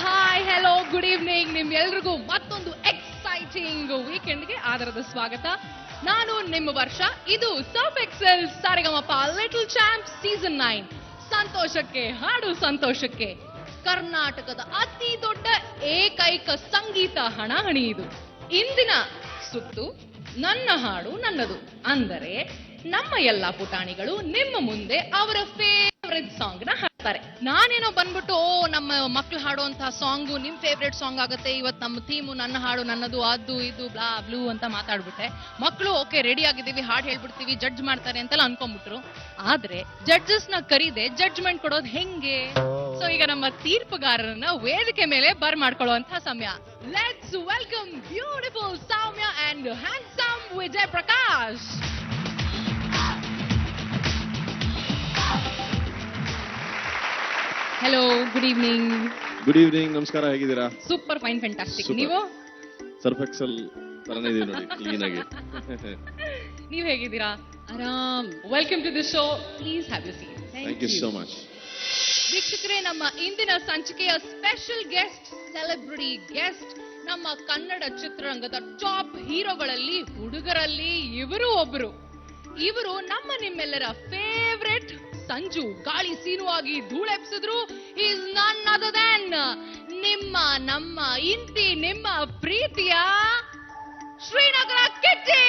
Hi hello good evening. ನಿಮ್ಗೆಲ್ರಿಗೂ ಮತ್ತೊಂದು exciting ವೀಕೆಂಡ್ಗೆ ಆಧಾರದ ಸ್ವಾಗತ. ನಾನು ನಿಮ್ಮ ವರ್ಷ. ಇದು Surf Excel Saregamapa little champs season 9. ಸಂತೋಷಕ್ಕೆ ಹಾಡು ಸಂತೋಷಕ್ಕೆ ಕರ್ನಾಟಕದ ಅತಿ ದೊಡ್ಡ ಏಕೈಕ ಸಂಗೀತ ಹಣಾಹಣಿ ಇದು. ಇಂದಿನ ಸುತ್ತು ನನ್ನ ಹಾಡು ನನ್ನದು. ಅಂದರೆ ನಮ್ಮ ಎಲ್ಲಾ ಪುಟಾಣಿಗಳು ನಿಮ್ಮ ಮುಂದೆ ಅವರ ಫೇವ್ರೆಟ್ ಸಾಂಗ್ ನ ಹಾಡ್ತಾರೆ. ನಾನೇನೋ ಬಂದ್ಬಿಟ್ಟು ನಮ್ಮ ಮಕ್ಳು ಹಾಡುವಂತಹ ಸಾಂಗು ನಿಮ್ ಫೇವ್ರೆಟ್ ಸಾಂಗ್ ಆಗುತ್ತೆ, ಇವತ್ತು ನಮ್ಮ ಥೀಮು ನನ್ನ ಹಾಡು ನನ್ನದು, ಅದು ಇದು ಬ್ಲಾ ಬ್ಲೂ ಅಂತ ಮಾತಾಡ್ಬಿಟ್ಟೆ. ಮಕ್ಕಳು ಓಕೆ ರೆಡಿ ಆಗಿದ್ದೀವಿ, ಹಾಡು ಹೇಳ್ಬಿಡ್ತೀವಿ, ಜಡ್ಜ್ ಮಾಡ್ತಾರೆ ಅಂತೆಲ್ಲ ಅನ್ಕೊಂಡ್ಬಿಟ್ರು. ಆದ್ರೆ ಜಡ್ಜಸ್ ನ ಕರೀದೆ ಜಡ್ಜ್ಮೆಂಟ್ ಕೊಡೋದು ಹೆಂಗೆ? ಸೊ ಈಗ ನಮ್ಮ ತೀರ್ಪುಗಾರರನ್ನ ವೇದಿಕೆ ಮೇಲೆ ಬರ್ ಮಾಡ್ಕೊಳ್ಳುವಂತಹ ಸಮಯ. Let's welcome beautiful Soumya and handsome Vijay Prakash. Hello, good evening. Good evening, ನಮಸ್ಕಾರ. ಹೇಗಿದ್ದೀರಾ? Super fine, fantastic. Super. ನೀವು? ಸರ್ಫ್ ಎಕ್ಸೆಲ್ ತರನೇ ಇದೀವಿ ನೋಡಿ, ಕ್ಲೀನ್ ಆಗಿ. ನೀವು ಹೇಗಿದ್ದೀರಾ? ಆರಾಮ್. Welcome to the show. Please have you seat. Thank you so much. ವೀಕ್ಷಕರೇ, ನಮ್ಮ ಇಂದಿನ ಸಂಚಿಕೆಯ ಸ್ಪೆಷಲ್ ಗೆಸ್ಟ್, ಸೆಲೆಬ್ರಿಟಿ ಗೆಸ್ಟ್, ನಮ್ಮ ಕನ್ನಡ ಚಿತ್ರರಂಗದ ಟಾಪ್ ಹೀರೋಗಳಲ್ಲಿ ಹುಡುಗರಲ್ಲಿ ಇವರು ಒಬ್ರು. ಇವರು ನಮ್ಮ ನಿಮ್ಮೆಲ್ಲರ ಫೇವ್ರೆಟ್. ಸಂಜು ಗಾಳಿ ಸೀನುವಾಗಿ ಧೂಳೆಪ್ಸಿದ್ರು. ಈಸ್ ನನ್ ಅದರ್ ದೆನ್ ನಿಮ್ಮ ನಮ್ಮ ಇಂತಿ ನಿಮ್ಮ ಪ್ರೀತಿಯ Srinagar Kitty.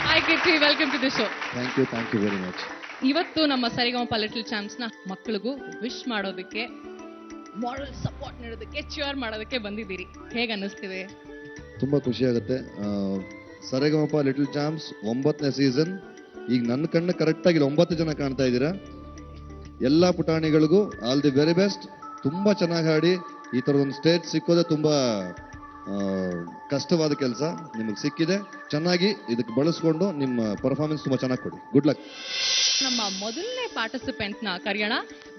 Hi Kitty, welcome to the show. Thank you very much. ಇವತ್ತು ನಮ್ಮ ಸರಿಗಮಪ ಲಿಟಲ್ ಚಾಂಪ್ಸ್ ನ ಮಕ್ಕಳಿಗೂ ವಿಶ್ ಮಾಡೋದಕ್ಕೆ, ಮಾರಲ್ ಸಪೋರ್ಟ್ ನೀಡೋದಕ್ಕೆ, ಚೇರ್ ಮಾಡೋದಕ್ಕೆ ಬಂದಿದ್ದೀರಿ. ಹೇಗೆ ಅನ್ನಿಸ್ತಿದೆ? ತುಂಬ ಖುಷಿ ಆಗುತ್ತೆ. ಸರೆಗಮಪ ಲಿಟಲ್ ಚಾಂಪ್ಸ್ 9ನೇ ಸೀಸನ್. ಈಗ ನನ್ನ ಕಣ್ಣು ಕರೆಕ್ಟಾಗಿ 9 ಜನ ಕಾಣ್ತಾ ಇದ್ದೀರಾ. ಎಲ್ಲ ಪುಟಾಣಿಗಳಿಗೂ ಆಲ್ ದಿ ವೆರಿ ಬೆಸ್ಟ್. ತುಂಬ ಚೆನ್ನಾಗಿ ಹಾಡಿ. ಈ ಥರದೊಂದು ಸ್ಟೇಜ್ ಸಿಕ್ಕೋದೇ ತುಂಬ ಕಷ್ಟವಾದ ಕೆಲಸ. ನಿಮಗೆ ಸಿಕ್ಕಿದೆ. ಚೆನ್ನಾಗಿ ಇದಕ್ಕೆ ಬಳಸ್ಕೊಂಡು ನಿಮ್ಮ ಪರ್ಫಾರ್ಮೆನ್ಸ್ ತುಂಬ ಚೆನ್ನಾಗಿ ಕೊಡಿ. Good luck. ನಮ್ಮ ಮೊದಲನೇ ಪಾರ್ಟಿಸಿಪೆಂಟ್ ನ ಕರೆಯೋಣ.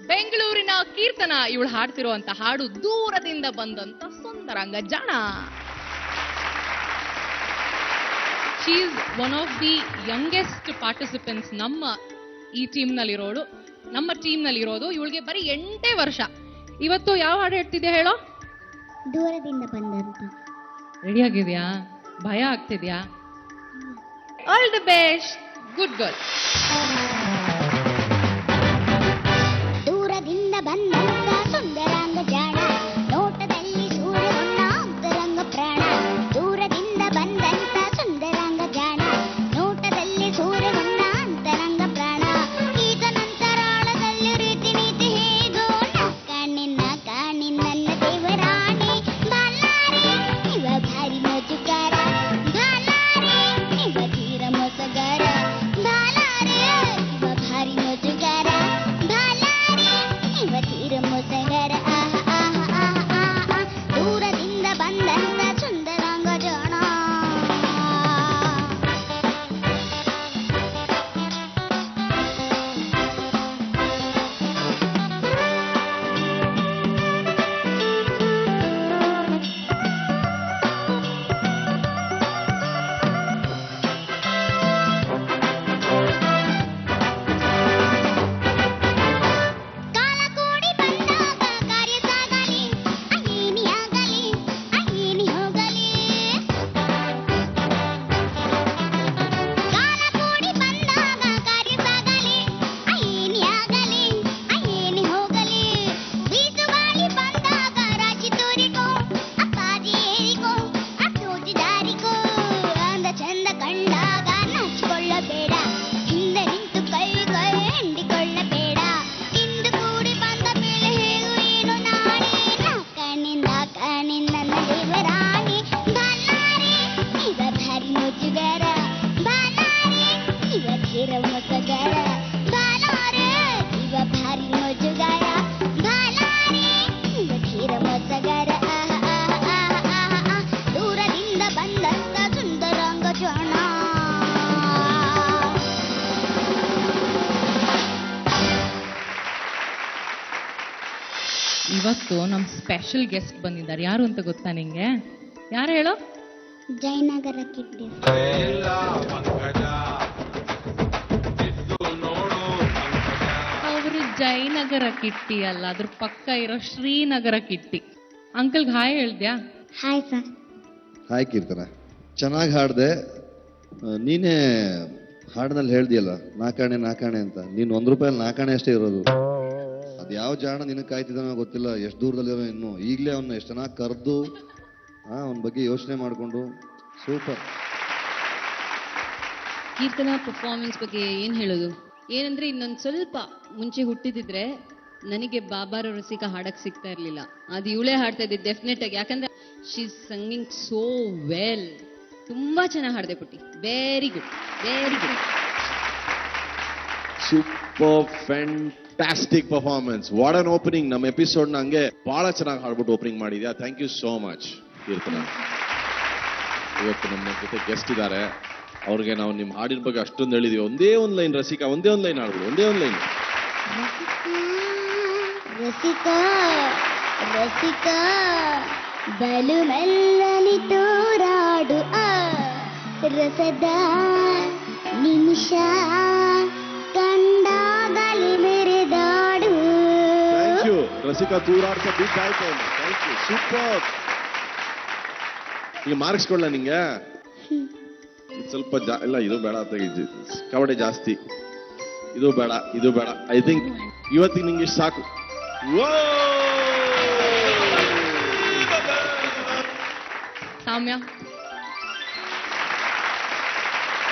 ಬೆಂಗಳೂರಿನ ಕೀರ್ತನ. ಇವಳು ಹಾಡ್ತಿರುವಂತ ಹಾಡು ದೂರದಿಂದ ಬಂದಂತ ಸುಂದರಾಂಗ ಜಾಣ. She is one of the youngest participants ನಮ್ಮ ಈ ಟೀಮ್ ನಲ್ಲಿರೋಳು. ನಮ್ಮ ಟೀಮ್ ನಲ್ಲಿರೋದು ಇವಳಿಗೆ ಬರೀ 8 ವರ್ಷ. ಇವತ್ತು ಯಾವ ಹಾಡು ಹೇಳ್ತಿದ್ಯಾ ಹೇಳೋ? ದೂರದಿಂದ ಬಂದಂತ. ರೆಡಿ ಆಗಿದ್ಯಾ? ಭಯ ಆಗ್ತಿದ್ಯಾ? All the best, good girl. ದೂರದಿಂದ ಬಂದಂತ ಸುಂದರಾಂಗ ಜಾಣ, ನೋಟದಲ್ಲಿ ಸೂರ್ಯನ ಅಂತರಂಗ ಪ್ರಾಣ. ದೂರದಿಂದ ಬಂದಂತ ಸುಂದರಾಂಗ ಜಾಣ, ನೋಟದಲ್ಲಿ ಸೂರ್ಯನ ಅಂತರಂಗ ಪ್ರಾಣ. ಈಗ ನಂತರಾಳದಲ್ಲಿ ರೀತಿ ನೀತಿ ಹೇಗೋ ಕಾಣಿನ ನನ್ನ ದೇವರಾಣಿ. ಬಾಲಾರಿ ಇವ ಭಾರಿ ಮೋಜುಗಾರ, ಬಾಲಾರಿ ಇವ ತೀರ ಮೋಸಗಾರ. ಬಾಲಾರಿ ಇವ ಭಾರಿ ಮೋಜುಗಾರ, ಬಾಲಾರಿ ಇವ ತೀರ ಮೋಸಗಾರ. ದೂರದಿಂದ ಬಂದಂತ ಸುಂದರಾಂಗ ಜಾಣ. ಕಾಲ ಕೂಡಿ ಬಂದಾಗ ಕಾರ್ಯ ಸಾಗಲಿ, ಅಯ್ಯೇನಿ ಆಗಲಿ, ಅಯ್ಯೇನಿ ಹೋಗಲಿ. ಕಾಲ ಕೂಡಿ ಬಂದಾಗ ಕಾರ್ಯ ಸಾಗಲಿ, ಅಯ್ಯೇನಿ ಆಗಲಿ, ಅಯ್ಯೇನಿ ಹೋಗಲಿ. ಬೀಸು ಗಾಳಿ ಬಂದಾಗ ರಾಜಿ ತೋರಿಕೋ, ಅಪ್ಪಾಜಿ ಏರಿಕೋ, ಅಪ್ಪೋಜಿ ದಾರಿಕೋ. ಅಂದ ಚಂದ ಕಂಡಾಗ ನಾಚಿಕೊಳ್ಳಬೇಡ, ಹಿಂದೆ ನಿಂತು ಕೈ ಹಿಂಡಿಕೊಳ್ಳಬೇಡ. ಇಂದು ಕೂಡಿ ಬಂದ ಮೇಲೆ ಹೇಳು ಏನು ನಾಳೆ. ಕಣ್ಣಿಂದ ನನ್ನ ದೇವರಾಣಿ. ಬಾಲಾರಿ ಇವ ಭಾರಿ ಮೋಜುಗಾರ, ಬಾಲಾರಿ ಇವ ಧೀರ ಮೋಸಗಾರ. ಬಾಲಾರಿ ಇವ ಭಾರಿ ಮೋಜುಗಾರ, ಬಾಲಾರಿ ಇವ ಧೀರ ಮೋಸಗಾರ. ದೂರದಿಂದ ಬಂದಂತ ಸುಂದರಾಂಗ ಜಾಣ. ಇವತ್ತು ನಮ್ಮ ಸ್ಪೆಷಲ್ ಗೆಸ್ಟ್ ಬಂದಿದ್ದಾರೆ. ಯಾರು ಅಂತ ಗೊತ್ತಾ ನಿಂಗೆ? ಯಾರು ಹೇಳೋ? ಜಯನಗರ ಕಿಟ್ಟಿ. ಅವರು ಜಯನಗರ ಕಿಟ್ಟಿ ಅಲ್ಲ, ಅದ್ರ ಪಕ್ಕ ಇರೋ ಶ್ರೀನಗರ ಕಿಟ್ಟಿ. ಅಂಕಲ್ಗೆ ಹಾಯ್ ಹೇಳ್ದ್ಯಾ? Hi sir. ಹಾಯ್ ಕೀರ್ತನ, ಚೆನ್ನಾಗಿ ಹಾಡ್ದೆ. ನೀನೇ ಹಾಡಿನಲ್ಲಿ ಹೇಳ್ದಿಯಲ್ಲ ನಾಕಾಣೆ ನಾಕಾಣೆ ಅಂತ. ನೀನು ₹1 ನಾಕಾಣೆ ಅಷ್ಟೇ ಇರೋದು. ಅದು ಯಾವ ಜಾಣ ನಿನಗೆ ಕಾಯ್ತಿದ್ದಾನೋ ಗೊತ್ತಿಲ್ಲ, ಎಷ್ಟು ದೂರದಲ್ಲಿರೋ ಇನ್ನು. ಈಗಲೇ ಅವನ್ನ ಎಷ್ಟು ಚೆನ್ನಾಗಿ ಕರೆದು ಅವನ ಬಗ್ಗೆ ಯೋಚನೆ ಮಾಡಿಕೊಂಡು ಸೂಪರ್. ಕೀರ್ತನ ಪರ್ಫಾರ್ಮೆನ್ಸ್ ಬಗ್ಗೆ ಏನು ಹೇಳೋದು? ಏನಂದ್ರೆ ಇನ್ನೊಂದು ಸ್ವಲ್ಪ ಮುಂಚೆ ಹುಟ್ಟಿದಿದ್ರೆ ನನಗೆ ಬಾಬಾರ ರಸಿಕ ಹಾಡಕ್ ಸಿಗ್ತಾ ಇರ್ಲಿಲ್ಲ. ಅದು ಇವಳೇ ಹಾಡ್ತಾ ಇದ್ದೆ ಡೆಫಿನೆಟ್ ಆಗಿ. ಯಾಕಂದ್ರೆ ಶಿ ಇಸ್ ಸಂಗಿಂಗ್ ಸೋ ವೆಲ್. ತುಂಬಾ ಚೆನ್ನಾಗಿ ಹಾಡ್ದೆ ಪುಟ್ಟಿ. Very good, very good. Super fantastic performance. What an opening. ನಮ್ಮ ಎಪಿಸೋಡ್ ನ ಹಂಗೆ ಬಹಳ ಚೆನ್ನಾಗಿ ಹಾಡ್ಬಿಟ್ಟು ಓಪನಿಂಗ್ ಮಾಡಿದ್ಯಾ. ಥ್ಯಾಂಕ್ ಯು ಸೋ ಮಚ್ ಕೀರ್ತನ. ಇವತ್ತು ನಮ್ಮ ಜೊತೆ ಗೆಸ್ಟ್ ಇದ್ದಾರೆ, ಅವ್ರಿಗೆ ನಾವು ನಿಮ್ಮ ಹಾಡಿನ ಬಗ್ಗೆ ಅಷ್ಟೊಂದು ಹೇಳಿದೀವಿ. ಒಂದೇ ಒಂದು ಲೈನ್ ರಸಿಕಾ, ಒಂದೇ ಒಂದು ಲೈನ್ ಹಾಡ್ಬಿಡು, ಒಂದೇ ಒಂದು ಲೈನ್. ರಸಿಕಾ ರಸಿಕಾ ಬಲು ಮೆಲ್ಲನಿ ತೋರಾಡು ರಸದ ನಿಮಿಷ ಕಂಡಾಗಲಿ ಮೆರೆದಾಡು. ಥ್ಯಾಂಕ್ ಯು ರಸಿಕಾ, ತೂರಾಡ್ಸ ಬಿಗ್ ಆಯ್ತು. Thank you, super. ಈಗ ಮಾರ್ಕ್ಸ್ ಕೊಡ್ಲ ನಿಂಗೆ? ಸ್ವಲ್ಪ ಇಲ್ಲ, ಇದು ಬೇಡ ಅಂತ ಕಬಡ್ಡಿ ಜಾಸ್ತಿ, ಇದು ಬೇಡ, ಇದು ಬೇಡ. ಐ ಥಿಂಕ್ ಇವತ್ತಿಗೆ ನಿಂಗೆ ಇಷ್ಟು ಸಾಕು. ಸಾಮ್ಯ,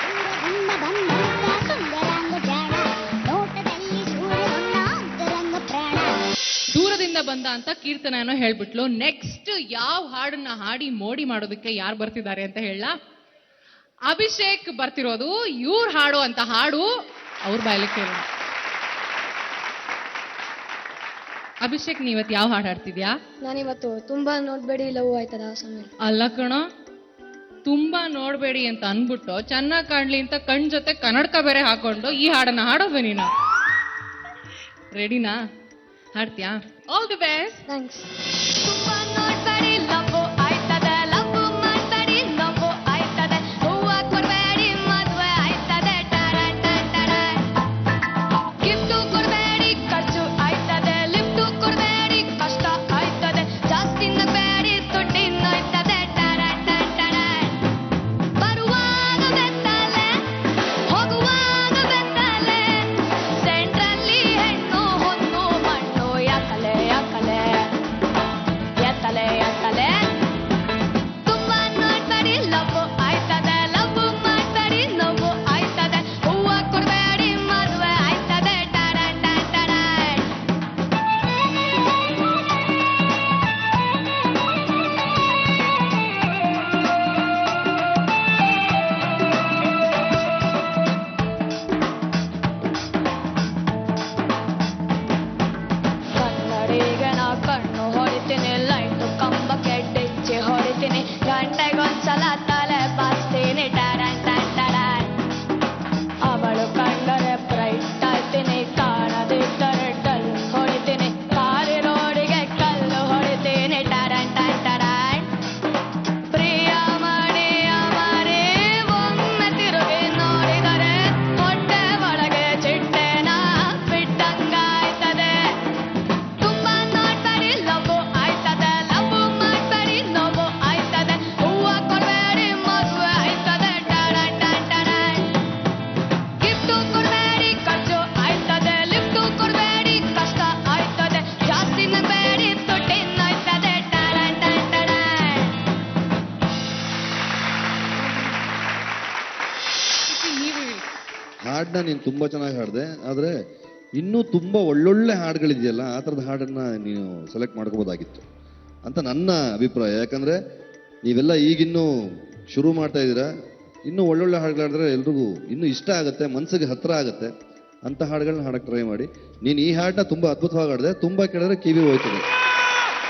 ದೂರದಿಂದ ಬಂದಂತ ಸುಂದರಾಂಗ ಜಾಣ ನೋಟದಲ್ಲಿ ಸೂರ್ಯನ ಅಂತರಂಗ ಪ್ರಾಣ. ದೂರದಿಂದ ಬಂದ ಅಂತ ಕೀರ್ತನ ಏನೋ ಹೇಳ್ಬಿಟ್ಲು. ನೆಕ್ಸ್ಟ್ ಯಾವ ಹಾಡನ್ನ ಹಾಡಿ ಮೋಡಿ ಮಾಡೋದಕ್ಕೆ ಯಾರು ಬರ್ತಿದ್ದಾರೆ ಅಂತ ಹೇಳ? ಅಭಿಷೇಕ್ ಬರ್ತಿರೋದು. ಇವ್ರು ಹಾಡೋ ಅಂತ ಹಾಡು ಅವ್ರ ಬಾಯಲ್ಲಿ ಕೇಳೋಣ. ಅಭಿಷೇಕ್, ನೀವತ್ತು ಯಾವ ಹಾಡು ಹಾಡ್ತಿದ್ಯಾ? ನಾನಿವತ್ತು ತುಂಬಾ ನೋಡ್ಬೇಡಿ ಲವ್ ಆಯ್ತದ ಸಮಯ. ಅಲ್ಲ ಕಣ, ತುಂಬಾ ನೋಡ್ಬೇಡಿ ಅಂತ ಅನ್ಬಿಟ್ಟು ಚೆನ್ನಾಗ್ ಕಾಣ್ಲಿ ಅಂತ ಕಣ್ ಜೊತೆ ಕನ್ನಡಕ ಬೇರೆ ಹಾಕೊಂಡು ಈ ಹಾಡನ್ನ ಹಾಡೋದು ನೀನು. ರೆಡಿನಾ? ಹಾಡ್ತೀಯಾ? All the best. ಥ್ಯಾಂಕ್ಸ್. ತುಂಬಾ ನೋಡ್ಬೇಡಿ ಲವ್ ಆಯ್ತದೆ, ಲವ್ ಮಾಡ್ಬೇಡಿ ಲವ್ ಆಯ್ತದೆ, ಹೂವ ಕೊಡ್ಬೇಡಿ ಮದ್ವೆ ಆಯ್ತದೆ, ಗಿಫ್ಟು ಕೊಡ್ಬೇಡಿ ಖರ್ಚು ಆಯ್ತದೆ, ಲಿಫ್ಟು ಕೊಡ್ಬೇಡಿ ಕಷ್ಟ ಆಯ್ತದೆ, ಜಾಸ್ತಿ ನಗಬೇಡಿ ದುಡ್ಡಿನ ಆಯ್ತದೆ, ಬರುವಾಗ ಬೆತ್ತಲೆ ಹೋಗುವಾಗ ಬೆತ್ತಲೆ, ಸೆಂಟ್ರಲ್ಲಿ ಹೆಣ್ಣು ಹೊನ್ನು ಮಣ್ಣು ಯಾಕಲೆ ಯಾಕಲೆ ಎತ್ತಲೆ ಎತ್ತಲೆ. ತುಂಬಾ ನೋಡ್ಬೇಡಿ ಲವ್ ಆಯ್ತದೆ, ಲವ್ ಮಾಡ್ಬೇಡಿ ನೋವು ಆಯ್ತದೆ, ಹೂವ ಕೊಡ್ಬೇಡಿ ಮದುವೆ ಆಯ್ತದೆ, ಕನ್ನಡಿಗೆ ನಾ ಕಣ್ಣು ಹೊಡಿತೀನಿ, ಲೈಟು ಕಂಬಕ್ಕೆ ಡಿಚ್ಚಿ ಹೊಡಿತೀನಿ, ಗಂಟೆಗೊಂದ್ಸಲ ತಲೆ ಬಾಚ್ತೀನಿ, ಅವಳು ಕಂಡರೆ ಬ್ರೈಟ್ ಆಯ್ತೀನಿ, ಕಾಣದಿದ್ದರೆ ಡಲ್ ಹೊಡಿತೀನಿ, ಕಾರಿ ರೋಡಿಗೆ ಕಲ್ಲು ಹೊಡಿತೀನಿ, ಪ್ರಿಯ ಮಣಿಯ ಮರಿ ಒಮ್ಮೆ ತಿರುಗಿ ನೋಡಿದರೆ ಹೊಟ್ಟೆ ಒಳಗೆ ಚಿಟ್ಟೆನ ಬಿಟ್ಟಂಗಾಯ್ತದೆ. ತುಂಬಾ ನೋಡ್ಬೇಡಿ ಲವ್ ಆಯ್ತದೆ, ಲವ್ ಮಾಡ್ಬೇಡಿ ನೋವು ಆಯ್ತದೆ, ಹೂವ ಕೊಡ್ಬೇಡಿ ಮದುವೆ ಆಯ್ತದೆ, ಗಿಫ್ಟು ಕೊಡ್ಬೇಡಿ ಖರ್ಚು ಆಯ್ತದೆ, ಲಿಫ್ಟು ಕೊಡ್ಬೇಡಿ ಕಷ್ಟ ಆಯ್ತದೆ, ಜಾಸ್ತಿ ನಗಬೇಡಿ ದುಡ್ಡಿನ ಆಯ್ತದೆ, ನೀವು ಹೇಳಿ. ಹಾಡನ್ನ ನೀನು ತುಂಬಾ ಚೆನ್ನಾಗಿ ಹಾಡಿದೆ, ಆದ್ರೆ ಇನ್ನೂ ತುಂಬಾ ಒಳ್ಳೊಳ್ಳೆ ಹಾಡುಗಳಿದೆಯಲ್ಲ, ಆ ಥರದ ಹಾಡನ್ನ ನೀನು ಸೆಲೆಕ್ಟ್ ಮಾಡ್ಕೋಬೋದಾಗಿತ್ತು ಅಂತ ನನ್ನ ಅಭಿಪ್ರಾಯ. ಯಾಕಂದ್ರೆ ನೀವೆಲ್ಲ ಈಗಿನ್ನೂ ಶುರು ಮಾಡ್ತಾ ಇದ್ದೀರಾ, ಇನ್ನೂ ಒಳ್ಳೊಳ್ಳೆ ಹಾಡುಗಳಾಡಿದ್ರೆ ಎಲ್ರಿಗೂ ಇನ್ನೂ ಇಷ್ಟ ಆಗುತ್ತೆ, ಮನ್ಸಿಗೆ ಹತ್ರ ಆಗುತ್ತೆ ಅಂತ ಹಾಡುಗಳನ್ನ ಹಾಡಕ್ಕೆ ಟ್ರೈ ಮಾಡಿ. ನೀನು ಈ ಹಾಡನ್ನ ತುಂಬಾ ಅದ್ಭುತವಾಗಿ ಹಾಡಿದೆ, ತುಂಬಾ ಕೇಳಿದ್ರೆ ಕಿವಿ ಹೋಯ್ತದೆ,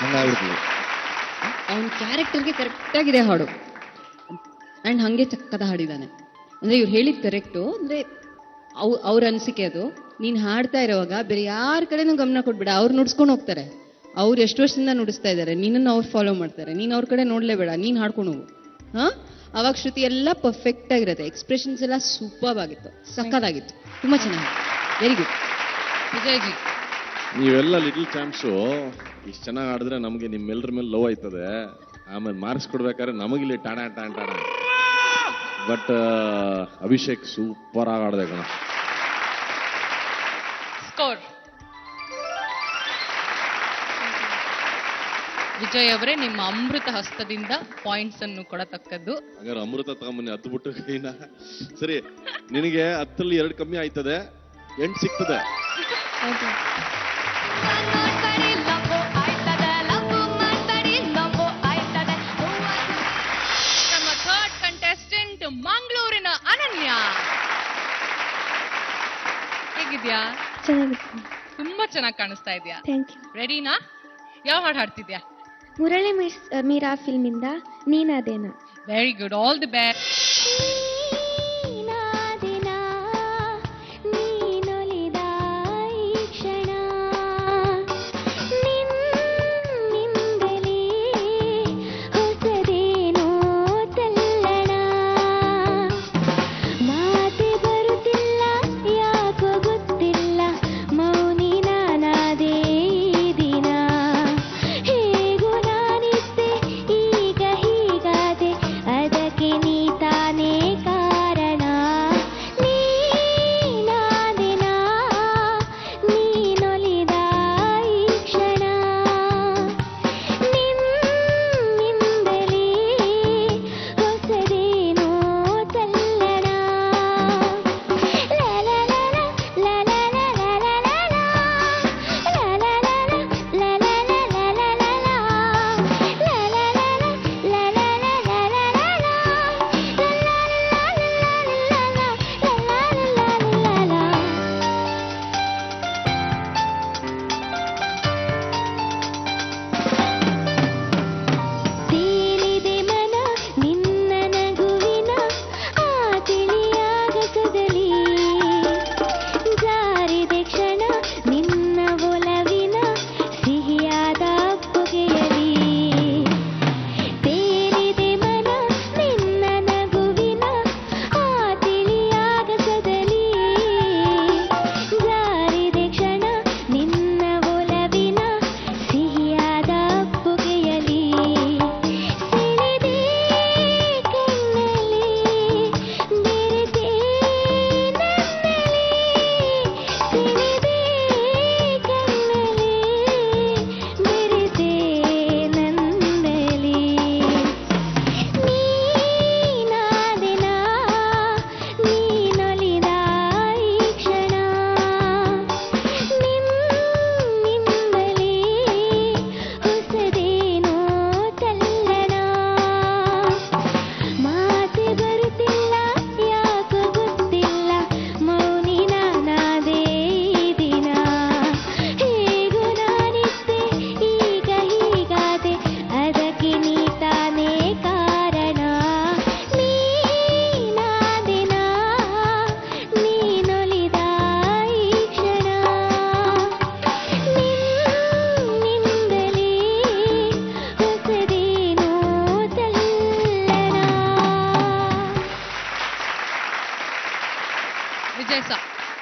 ಹಂಗಾಗ್ಬಿಡ್ತದೆ. ಅವನ ಕ್ಯಾರೆಕ್ಟರ್ಗೆ ಕರೆಕ್ಟ್ ಆಗಿದೆ ಹಾಡು. ಅಂಡ್ ಹಂಗೆ ಚಕ್ಕದ ಹಾಡಿದಾನೆ. ಅಂದ್ರೆ ಇವ್ರು ಹೇಳಿದ್ ಕರೆಕ್ಟು. ಅಂದ್ರೆ ಅವ್ರ ಅನಿಸಿಕೆ ಅದು. ನೀನ್ ಹಾಡ್ತಾ ಇರೋವಾಗ ಬೇರೆ ಯಾರ ಕಡೆನೂ ಗಮನ ಕೊಡ್ಬೇಡ, ಅವ್ರು ನುಡ್ಸ್ಕೊಂಡು ಹೋಗ್ತಾರೆ. ಅವ್ರು ಎಷ್ಟು ವರ್ಷದಿಂದ ನುಡಿಸ್ತಾ ಇದ್ದಾರೆ, ನಿನ್ನನ್ನು ಅವ್ರು ಫಾಲೋ ಮಾಡ್ತಾರೆ. ನೀನ್ ಅವ್ರ ಕಡೆ ನೋಡ್ಲೇಬೇಡ, ನೀನ್ ಹಾಡ್ಕೊಂಡು ಹೋಗು. ಹಾ, ಅವಾಗ ಶ್ರುತಿ ಎಲ್ಲ ಪರ್ಫೆಕ್ಟ್ ಆಗಿರುತ್ತೆ, ಎಕ್ಸ್ಪ್ರೆಷನ್ಸ್ ಎಲ್ಲ ಸೂಪರ್ ಆಗಿತ್ತು, ಸಕ್ಕತ್ತಾಗಿತ್ತು, ತುಂಬಾ ಚೆನ್ನಾಗಿತ್ತು, ವೆರಿ ಗುಡ್. ವಿಜಯ್ ಜಿ, ನೀವೆಲ್ಲ ಲಿಟಲ್ ಚಾಂಪ್ಸು ಇಷ್ಟು ಚೆನ್ನಾಗಿ ಆಡಿದ್ರೆ ನಮಗೆ ನಿಮ್ಮೆಲ್ಲರ ಮೇಲೆ ಲವ್ ಆಯ್ತದೆ, ಆಮೇಲೆ ಮಾರ್ಕ್ಸ್ ಕೊಡ್ಬೇಕಾದ್ರೆ ನಮಗಿಲ್ಲಿ ಟಾಣ ಟಾಣ ಟಾಣ. ಬಟ್ ಅಭಿಷೇಕ್ ಸೂಪರ್ ಆಗಿ ಆಡಿದೆ ಕಣ. ಸ್ಕೋರ್. ವಿಜಯ್ ಅವರೇ, ನಿಮ್ಮ ಅಮೃತ ಹಸ್ತದಿಂದ ಪಾಯಿಂಟ್ಸ್ ಅನ್ನು ಕೊಡತಕ್ಕದ್ದು. ಹಾಗಾದ್ರೆ ಅಮೃತ ತಗೊಂಬನ್ನಿ, ಹತ್ತು ಬಿಟ್ಟು ಕೈನ. ಸರಿ, ನಿನಗೆ 10ರಲ್ಲಿ 2 ಕಮ್ಮಿ ಆಯ್ತದೆ, 8 ಸಿಗ್ತದೆ. ನೋಡ್ಬೇಡಿ ಲವ್ ಆಯ್ತದೆ, ಲವ್ ಮಾಡ್ಬೇಡಿ ಲವ್ ಆಯ್ತದೆ. ನಮ್ಮ ಥರ್ಡ್ ಕಂಟೆಸ್ಟೆಂಟ್ ಮಂಗಳೂರಿನ ಅನನ್ಯ. ಹೇಗಿದ್ಯಾ? ಚೆನ್ನಾಗಿತ್ತು. ತುಂಬಾ ಚೆನ್ನಾಗಿ ಕಾಣಿಸ್ತಾ ಇದೆಯಾ? Thank you. ರೆಡಿನಾ? ಯಾವ ಹಾಡು ಹಾಡ್ತಿದ್ಯಾ? ಮುರಳಿ ಮೀರಾ ಫಿಲ್ಮಿಂದ ನೀನಾದೇನ. Very good, all the best.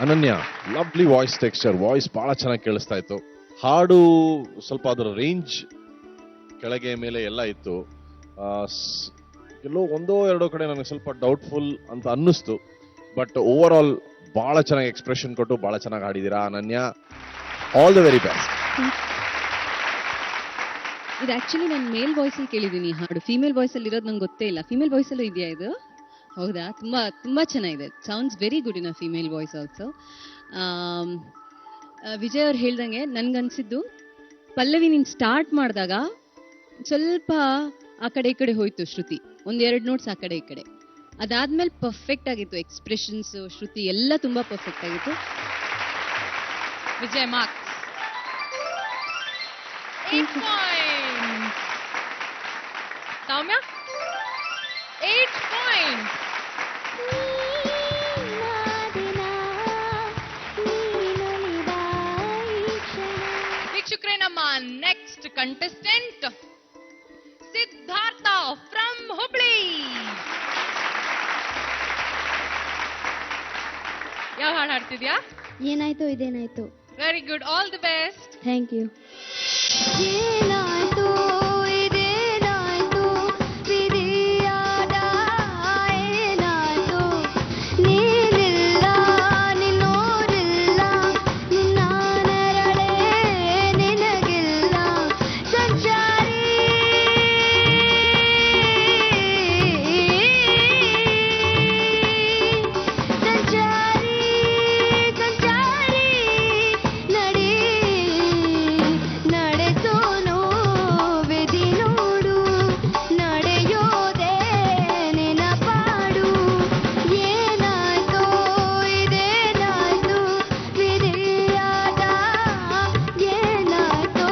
Ananya, lovely voice texture, voice ಬಹಳ ಚೆನ್ನಾಗಿ ಕೇಳಿಸ್ತಾ ಇತ್ತು. ಹಾಡು ಸ್ವಲ್ಪ ಅದರ ರೇಂಜ್ ಕೆಳಗೆ ಮೇಲೆ ಎಲ್ಲ ಇತ್ತು. ಎಲ್ಲೋ ಒಂದೋ ಎರಡೋ ಕಡೆ ನನಗೆ ಸ್ವಲ್ಪ ಡೌಟ್ಫುಲ್ ಅಂತ ಅನ್ನಿಸ್ತು. ಬಟ್ ಓವರ್ ಆಲ್ ಬಹಳ ಚೆನ್ನಾಗಿ ಎಕ್ಸ್ಪ್ರೆಷನ್ ಕೊಟ್ಟು ಬಹಳ ಚೆನ್ನಾಗಿ ಹಾಡಿದ್ದೀರಾ ಅನನ್ಯ. All the very best. ಇದು ಆಕ್ಚುಲಿ ನಾನು ಮೇಲ್ ವಾಯ್ಸ್ ಅಲ್ಲಿ ಕೇಳಿದ್ದೀನಿ ಹಾಡು, ಫೀಮೇಲ್ ವಾಯ್ಸ್ ಅಲ್ಲಿ ಇರೋದು ನಂಗೆ ಗೊತ್ತೇ ಇಲ್ಲ. ಫೀಮೇಲ್ ವಾಯ್ಸ್ ಅಲ್ಲೂ ಇದೆಯಾ ಇದು? ಹೌದಾ? ತುಂಬಾ ತುಂಬಾ ಚೆನ್ನಾಗಿದೆ. Sounds very good in a female voice also. Vijay ಅವ್ರು ಹೇಳ್ದಂಗೆ ನನ್ಗನ್ಸಿದ್ದು ಪಲ್ಲವಿ ನೀನ್ ಸ್ಟಾರ್ಟ್ ಮಾಡಿದಾಗ ಸ್ವಲ್ಪ ಆ ಕಡೆ ಈ ಕಡೆ ಹೋಯ್ತು ಶ್ರುತಿ, 1-2 ನೋಟ್ಸ್ ಆ ಕಡೆ ಈ ಕಡೆ. ಅದಾದ್ಮೇಲೆ ಪರ್ಫೆಕ್ಟ್ ಆಗಿತ್ತು, ಎಕ್ಸ್ಪ್ರೆಷನ್ಸ್ ಶ್ರುತಿ ಎಲ್ಲ ತುಂಬಾ ಪರ್ಫೆಕ್ಟ್ ಆಗಿತ್ತು. Vijay marks 8 points. Soumya 8 points. ವೀಕ್ಷಕರೇ, ನಮ್ಮ next contestant Siddharth from Hubli. ಯಾವ ಹಾಡು ಹಾಡ್ತಿದ್ಯಾ? ಏನಾಯ್ತು ಇದೇನಾಯ್ತು. Very good, all the best. Thank you. ಏನಾಯ್ತು ಇದೇನಾಯ್ತು ವಿಧಿಯಾದ ಏನಾಯ್ತು ನೀನಿಲ್ಲ ನಿನ್ನೋರಿಲ್ಲ ನಿನ್ನ ನೆರಳೇ ನಿನಗಿಲ್ಲ ಸಂಚಾರಿ ಸಂಚಾರಿ ಸಂಚಾರಿ ನಡಿ ನಡೆಸೋನು ವಿಧಿ ನೋಡು ನಡೆಯೋದೇ ನೆನಪಾಡು ಏನಾಯ್ತೋ ಇದೇನಾಯ್ತು ವಿಧಿಯಾದ ಏನಾಯ್ತೋ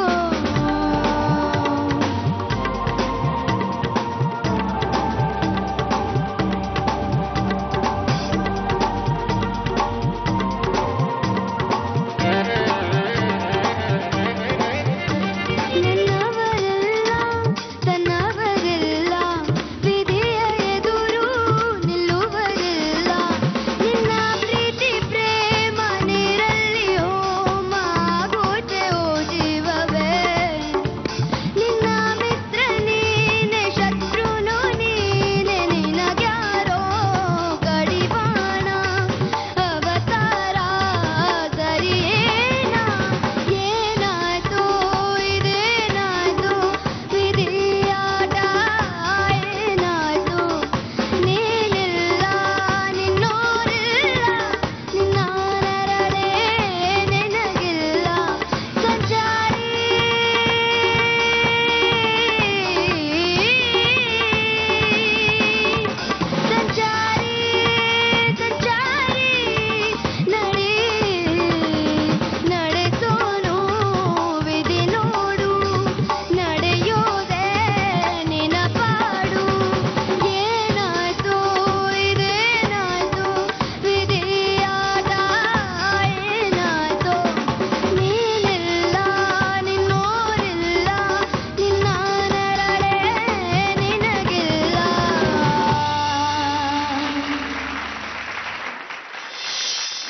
ನನ್ನವರೆಲ್ಲ ತನ್ನವರೆಲ್ಲ ವಿಧಿಯ ಎದುರು ನಿಲ್ಲುವರಿಲ್ಲ ನಿನ್ನ ಪ್ರೀತಿ ಪ್ರೇಮ ನೀರಲ್ಲಿ ಹೋಮ ಆಗೋತೆ ಓ ಜೀವವೇ ನಿನ್ನ ಮಿತ್ರ ನೀನೆ ಶತ್ರುನು ನೀನೆ ನಿನಗ್ಯಾರೋ ಕಡಿವಾಣ ಅವತಾರ ಸರಿಯೇನಾ ಏನಾಯ್ತು ಇದೇನಾಯ್ತು ವಿಧಿಯಾಟ ಏನಾಯ್ತು ನೀನಿಲ್ಲ ನಿನ್ನೋರಿಲ್ಲ ನಿನ್ನ ನೆರಳೇ ನಿನಗಿಲ್ಲ ಸಂಚಾರಿ ಸಂಚಾರಿ ಸಂಚಾರಿ ನಡಿ ನಡೆಸೋನು ವಿಧಿ ನೋಡು ನಡೆಯೋದೇ ನೆನಪಾಡು ಏನಾಯ್ತು ಇದೇನಾಯ್ತು ವಿಧಿಯಾದ ಏನಾಯ್ತು ನೀನಿಲ್ಲ ನಿನ್ನೋರಿಲ್ಲ ನಿನ್ನ ನೆರಳೇ ನಿನಗಿಲ್ಲ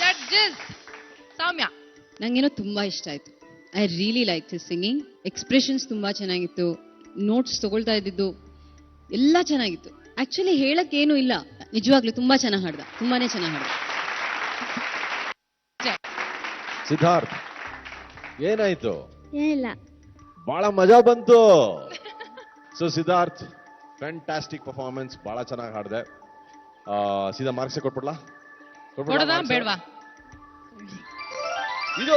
ಜಡ್ಜಸ್ ಸೌಮ್ಯ. ನಂಗೇನೋ ತುಂಬಾ ಇಷ್ಟ ಆಯ್ತು. I really like his singing. Expressions ತುಂಬಾ ಚೆನ್ನಾಗಿತ್ತು, ನೋಟ್ಸ್ ತಗೊಳ್ತಾ ಇದ್ದಿದ್ದು ಎಲ್ಲ ಚೆನ್ನಾಗಿತ್ತು. ಆಕ್ಚುಲಿ ಹೇಳಕ್ ಏನು ಇಲ್ಲ, ನಿಜವಾಗ್ಲೂ ತುಂಬಾ ಚೆನ್ನಾಗಿ ಹಾಡ್ದ, ತುಂಬಾನೇ ಚೆನ್ನಾಗಿ ಹಾಡ್ದ. ಸಿದ್ಧಾರ್ಥ್, ಏನಾಯ್ತು? ಏನಿಲ್ಲ. ಬಹಳ ಮಜಾ ಬಂತು. ಸೊ ಸಿದ್ಧಾರ್ಥ್, ಫ್ಯಾಂಟಾಸ್ಟಿಕ್ ಪರ್ಫಾರ್ಮೆನ್ಸ್, ಬಹಳ ಚೆನ್ನಾಗಿ ಹಾಡಿದೆ. ಸೀದಾ ಮಾರ್ಕ್ಸ್ ಕೊಟ್ಬಿಡ್ಲಾ? ಕೊಡೋದಾ ಬೇಡವಾ? ಇದು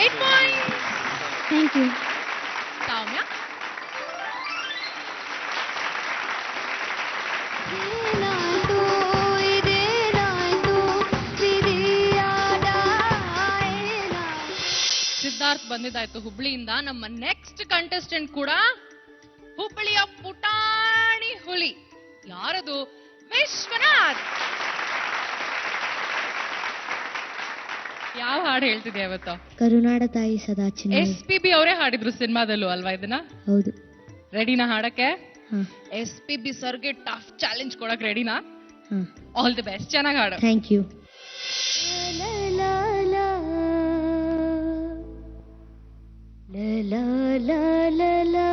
8 ಪಾಯಿಂಟ್ಸ್. Thank you. ಸೌಮ್ಯ. ಏನಾಯ್ತು ಇದೇನಾಯ್ತು ವಿಧಿಯಾದ ಏನಾಯ್ತು ಸಿದ್ಧಾರ್ಥ್ ಬಂದಿದ್ದಾಯ್ತು ಹುಬ್ಳಿಯಿಂದ. ನಮ್ಮ ನೆಕ್ಸ್ಟ್ ಕಂಟೆಸ್ಟೆಂಟ್ ಕೂಡ ಹುಬ್ಬಳ್ಳಿಯ ಪುಟಾಣಿ ಹುಲಿ. ಯಾರದು? ವಿಶ್ವನಾಥ್. ಯಾವ ಹಾಡು ಹೇಳ್ತಿದ್ಯಾ ಇವತ್ತು? ಕರುನಾಡ ತಾಯಿ ಸದಾ ಚಿನ್ನ. SPB ಅವರೇ ಹಾಡಿದ್ರು ಸಿನಿಮಾದಲ್ಲೂ ಅಲ್ವಾ ಇದನ್ನ? ಹೌದು. ರೆಡಿನಾ ಹಾಡಕ್ಕೆ? ಹಾ SPB ಸರ್ಗೆ ಟಫ್ ಚಾಲೆಂಜ್ ಕೊಡಕ್ ರೆಡಿನಾ? ಹಾ. ಆಲ್ ದಿ ಬೆಸ್ಟ್, ಚೆನ್ನಾಗಿ ಹಾಡು. Thank you. La la la la la la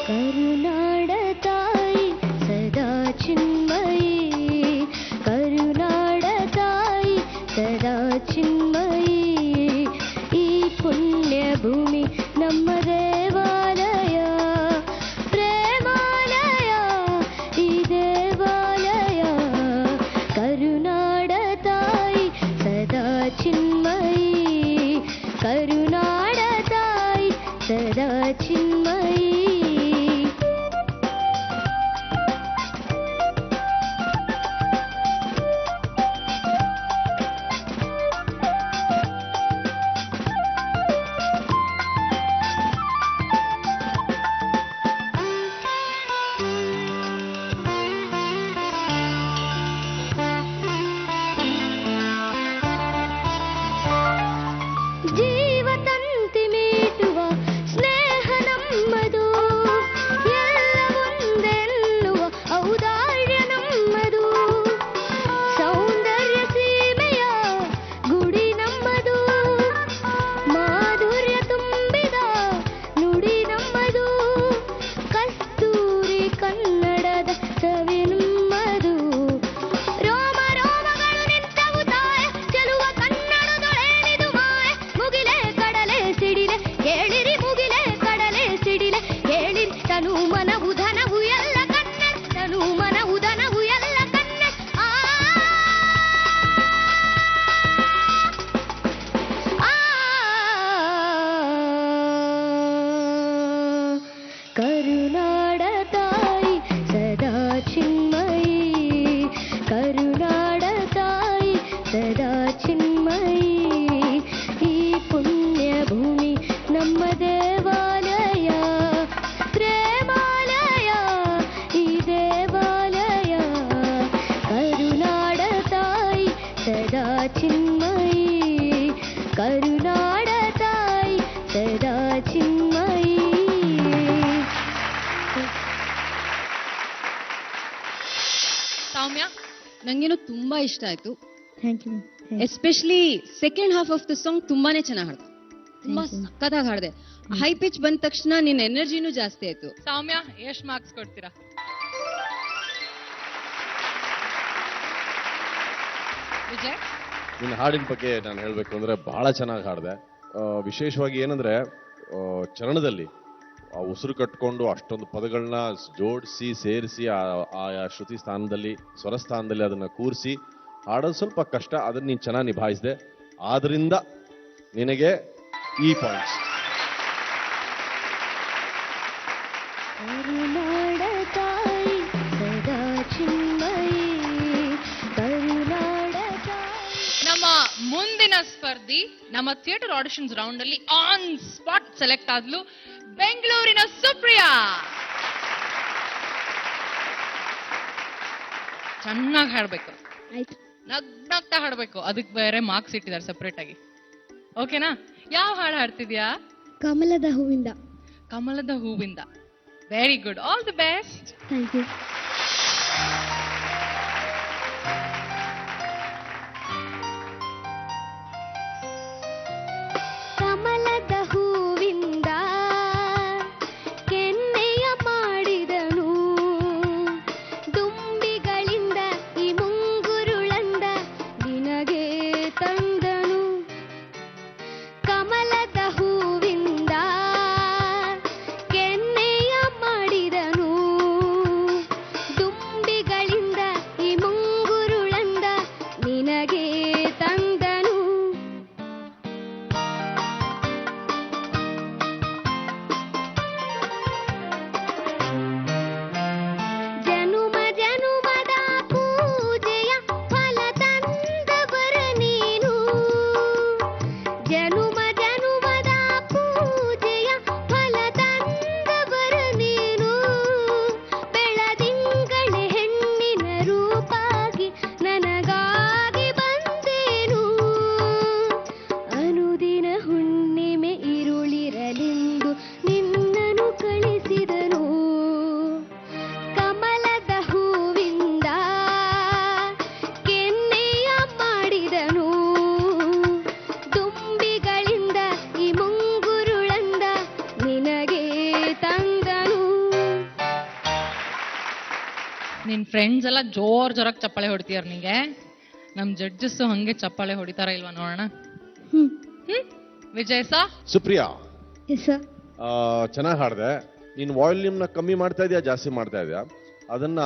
ಕರುನಾಡ ತಾಯಿ ಸದಾ ಚಿನ್ಮಯಿ ಕರುನಾಡ ತಾಯಿ ಸದಾ ಚಿನ್ಮಯಿ ಈ ಪುಣ್ಯ ಭೂಮಿ ನಮ್ಮ ದೇವಾಲಯ ಪ್ರೇಮಾಲಯ ಈ ದೇವಾಲಯ ಕರುನಾಡ ತಾಯಿ ಸದಾ ಚಿನ್ಮಯಿ ಕರುನಾಡ ತಾಯಿ ಸದಾ ಚಿನ್ಮಯಿ ಜೀವತಂತಿ ಮೀಟುವ ಸೌಮ್ಯ ನಂಗೇನೋ ತುಂಬಾ ಇಷ್ಟ ಆಯ್ತು. Thank you. Especially second half of the song ತುಂಬಾನೇ ಚೆನ್ನಾಗಿ ಹಾಡ್ದೆ, ತುಂಬಾ Thank you. ಸಖತ್ತಾಗಿ ಹಾಡ್ದೆ. ಹೈ ಪಿಚ್ ಬಂದ ತಕ್ಷಣ ನಿನ್ನ ಎನರ್ಜಿನೂ ಜಾಸ್ತಿ ಆಯ್ತು. ಸೌಮ್ಯ ಎಷ್ಟು ಮಾರ್ಕ್ಸ್ ಕೊಡ್ತೀರಾ? ವಿಜಯ್ ನಿನ್ನ ಹಾಡಿನ ಬಗ್ಗೆ ನಾನು ಹೇಳಬೇಕು ಅಂದ್ರೆ ಬಹಳ ಚೆನ್ನಾಗಿ ಹಾಡಿದೆ. ವಿಶೇಷವಾಗಿ ಏನಂದ್ರೆ ಚರಣದಲ್ಲಿ ಆ ಉಸಿರು ಕಟ್ಕೊಂಡು ಅಷ್ಟೊಂದು ಪದಗಳನ್ನ ಜೋಡಿಸಿ ಸೇರಿಸಿ ಆ ಶ್ರುತಿ ಸ್ಥಾನದಲ್ಲಿ ಸ್ವರ ಸ್ಥಾನದಲ್ಲಿ ಅದನ್ನ ಕೂರಿಸಿ ಹಾಡೋದು ಸ್ವಲ್ಪ ಕಷ್ಟ. ಅದನ್ನ ನೀನು ಚೆನ್ನಾಗಿ ನಿಭಾಯಿಸಿದೆ, ಆದ್ರಿಂದ ನಿನಗೆ ಈ ಪಾಯಿಂಟ್ಸ್. ಕರುನಾಡ ತಾಯಿ ಸದಾ ಚಿನ್ಮಯಿ, ಕರುನಾಡ ತಾಯಿ. ನಮ್ಮ ಮುಂದಿನ ಸ್ಪರ್ಧಿ ನಮ್ಮ ಥಿಯೇಟರ್ ಆಡಿಷನ್ಸ್ ರೌಂಡ್ ಅಲ್ಲಿ ಆನ್ ಸ್ಪಾಟ್ ಸೆಲೆಕ್ಟ್ ಆದ್ಲು ಬೆಂಗಳೂರಿನ ಸುಪ್ರಿಯಾ. ಚೆನ್ನಾಗಿ ಹಾಡ್ಬೇಕು, ಆಯ್ತು. ನಗ್ನಗ್ತಾ ಹಾಡ್ಬೇಕು, ಅದಕ್ಕೆ ಬೇರೆ ಮಾರ್ಕ್ಸ್ ಇಟ್ಟಿದ್ದಾರೆ ಸೆಪರೇಟ್ ಆಗಿ. ಓಕೆನಾ? ಯಾವ ಹಾಡು ಹಾಡ್ತಿದ್ಯಾ? ಕಮಲದ ಹೂವಿಂದ. ಕಮಲದ ಹೂವಿಂದ. Very good, all the best. Thank you. ಕಮಲದ ಹೂವಿಂದ ಕೆನ್ನೆಯ ಮಾಡಿದನು, ದುಂಬಿಗಳಿಂದ ಈ ಮುಂಗುರುಳಂದ ನಿನಗೆ ತಂದನು. ಕಮಲದ ಹೂವಿಂದ ಕೆನ್ನೆಯ ಮಾಡಿದನು, ದುಂಬಿಗಳಿಂದ ಈ ಮುಂಗುರುಳಂದ ನಿನಗೆ ತಂದನು. ಜನುಮ ಜನುಮದ ಪೂಜೆಯ ಫಲ ತಂದವರ ನೀನು, ಜನುಮ ಜನುಮದ ಪೂಜೆಯ ಫಲ ತಂದವರ ನೀನು. ಬೆಳದಿಂಗಳೆ ಹೆಣ್ಣಿನ ರೂಪಾಗಿ ನನಗಾಗಿ ಬಂದೇನು, ಅನುದಿನ ಹುಣ್ಣಿಮೆ ಇರುಳಿರಲೆಂದು ನಿನ್ನನು ಕಳಿಸಿದನು. ಕಮಲದ ಹೂವಿಂದ ಕೆನ್ನೆಯ ಮಾಡಿದನು, ದುಂಬಿಗಳಿಂದ ಈ ಮುಂಗುರುಳಂದ ನಿನಗೆ ತಂದನು. ನಿನ್ ಫ್ರೆಂಡ್ಸ್ ಎಲ್ಲ ಜೋರಾಗಿ ಚಪ್ಪಾಳೆ ಹೊಡಿತೀಯಾರ ನಿಂಗೆ. ನಮ್ ಜಡ್ಜಸ್ ಹಂಗೆ ಚಪ್ಪಾಳೆ ಹೊಡಿತಾರ ಇಲ್ವಾ ನೋಡೋಣ. ಹ್ಮ್. ವಿಜಯ್ ಸಾ ಸುಪ್ರಿಯಾ, ಎಸ್ ಸರ್. ಚೆನ್ನಾಗಿ ಹಾಡಿದೆ. ನೀನು ವಾಲ್ಯೂಮ್ನ ಕಮ್ಮಿ ಮಾಡ್ತಾ ಇದೆಯಾ ಜಾಸ್ತಿ ಮಾಡ್ತಾ ಇದೆಯಾ ಅದನ್ನ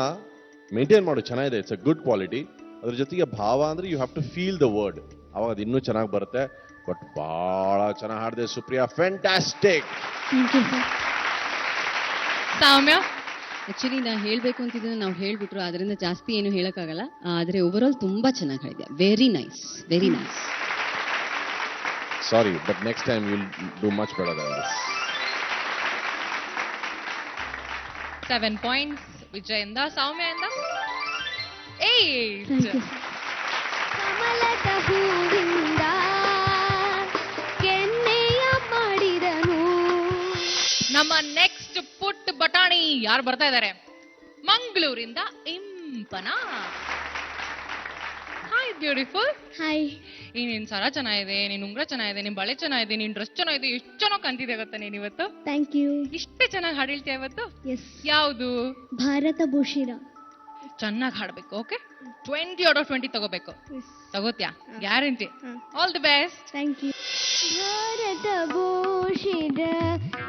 ಮೇಂಟೈನ್ ಮಾಡು, ಚೆನ್ನಾಗಿದೆ. It's a good quality. ಅದ್ರ ಜೊತೆಗೆ ಭಾವ ಅಂದ್ರೆ you have to feel the word, ಅವಾಗ ಅದು ಇನ್ನೂ ಚೆನ್ನಾಗಿ ಬರುತ್ತೆ. ಬಟ್ ಬಹಳ ಚೆನ್ನಾಗಿ ಹಾಡಿದೆ Supriya, fantastic. Thank you sir. Soumya actually ನಾ ಹೇಳ್ಬೇಕು ಅಂತಿದ್ದನ್ನು ನಾವು ಹೇಳ್ಬಿಟ್ರು, ಅದರಿಂದ ಜಾಸ್ತಿ ಏನು ಹೇಳಕ್ಕಾಗಲ್ಲ. ಆದ್ರೆ ಓವರ್ ಆಲ್ ತುಂಬಾ ಚೆನ್ನಾಗಿ ಹಾಡಿದೆ. Very nice, very nice. Sorry, but next time will do much better than this. 7 points ವಿಜಯಿಂದ. ಸೌಮ್ಯದಿಂದ 8. Thank you. ಕಮಲದ ಹೂವಿಂದ ಕೆನ್ನೆಯ ಮಾಡಿದನು. ನಮ್ಮ ನೆಕ್ಸ್ಟ್ ಪುಟ್ ಬಟಾಣಿ ಯಾರು ಬರ್ತಾ ಇದ್ದಾರೆ? ಮಂಗಳೂರಿಂದ ಇಂಪನ. Hi beautiful. ಹಾಯ್. ಈ ನಿನ್ ಸರ ಚೆನ್ನಾಗಿದೆ, ನಿನ್ ಉಂಗ್ರ ಚೆನ್ನಾಗಿದೆ, ನಿನ್ ಬಳೆ ಚೆನ್ನಾಗಿದೆ, ನಿನ್ ಡ್ರೆಸ್ ಚೆನ್ನಾಗಿದೆ. ಎಷ್ಟು ಚೆನ್ನಾಗಿ ಕಂತಿದೆ ಗೊತ್ತಾ ನೀನ್ ಇವತ್ತು. Thank you. ಇಷ್ಟೇ ಚೆನ್ನಾಗಿ ಹಾಡು ಹೇಳ್ತೀಯ ಇವತ್ತು. ಎಸ್. ಯಾವುದು? ಭಾರತ ಭೂಷಣ. ಚೆನ್ನಾಗಿ ಹಾಡ್ಬೇಕು. ಓಕೆ, 20/20 ತಗೋಬೇಕು. ತಗೋತ್ಯಾ? Guarantee. All the best. Thank you. Bharata ಭೂಷಿತ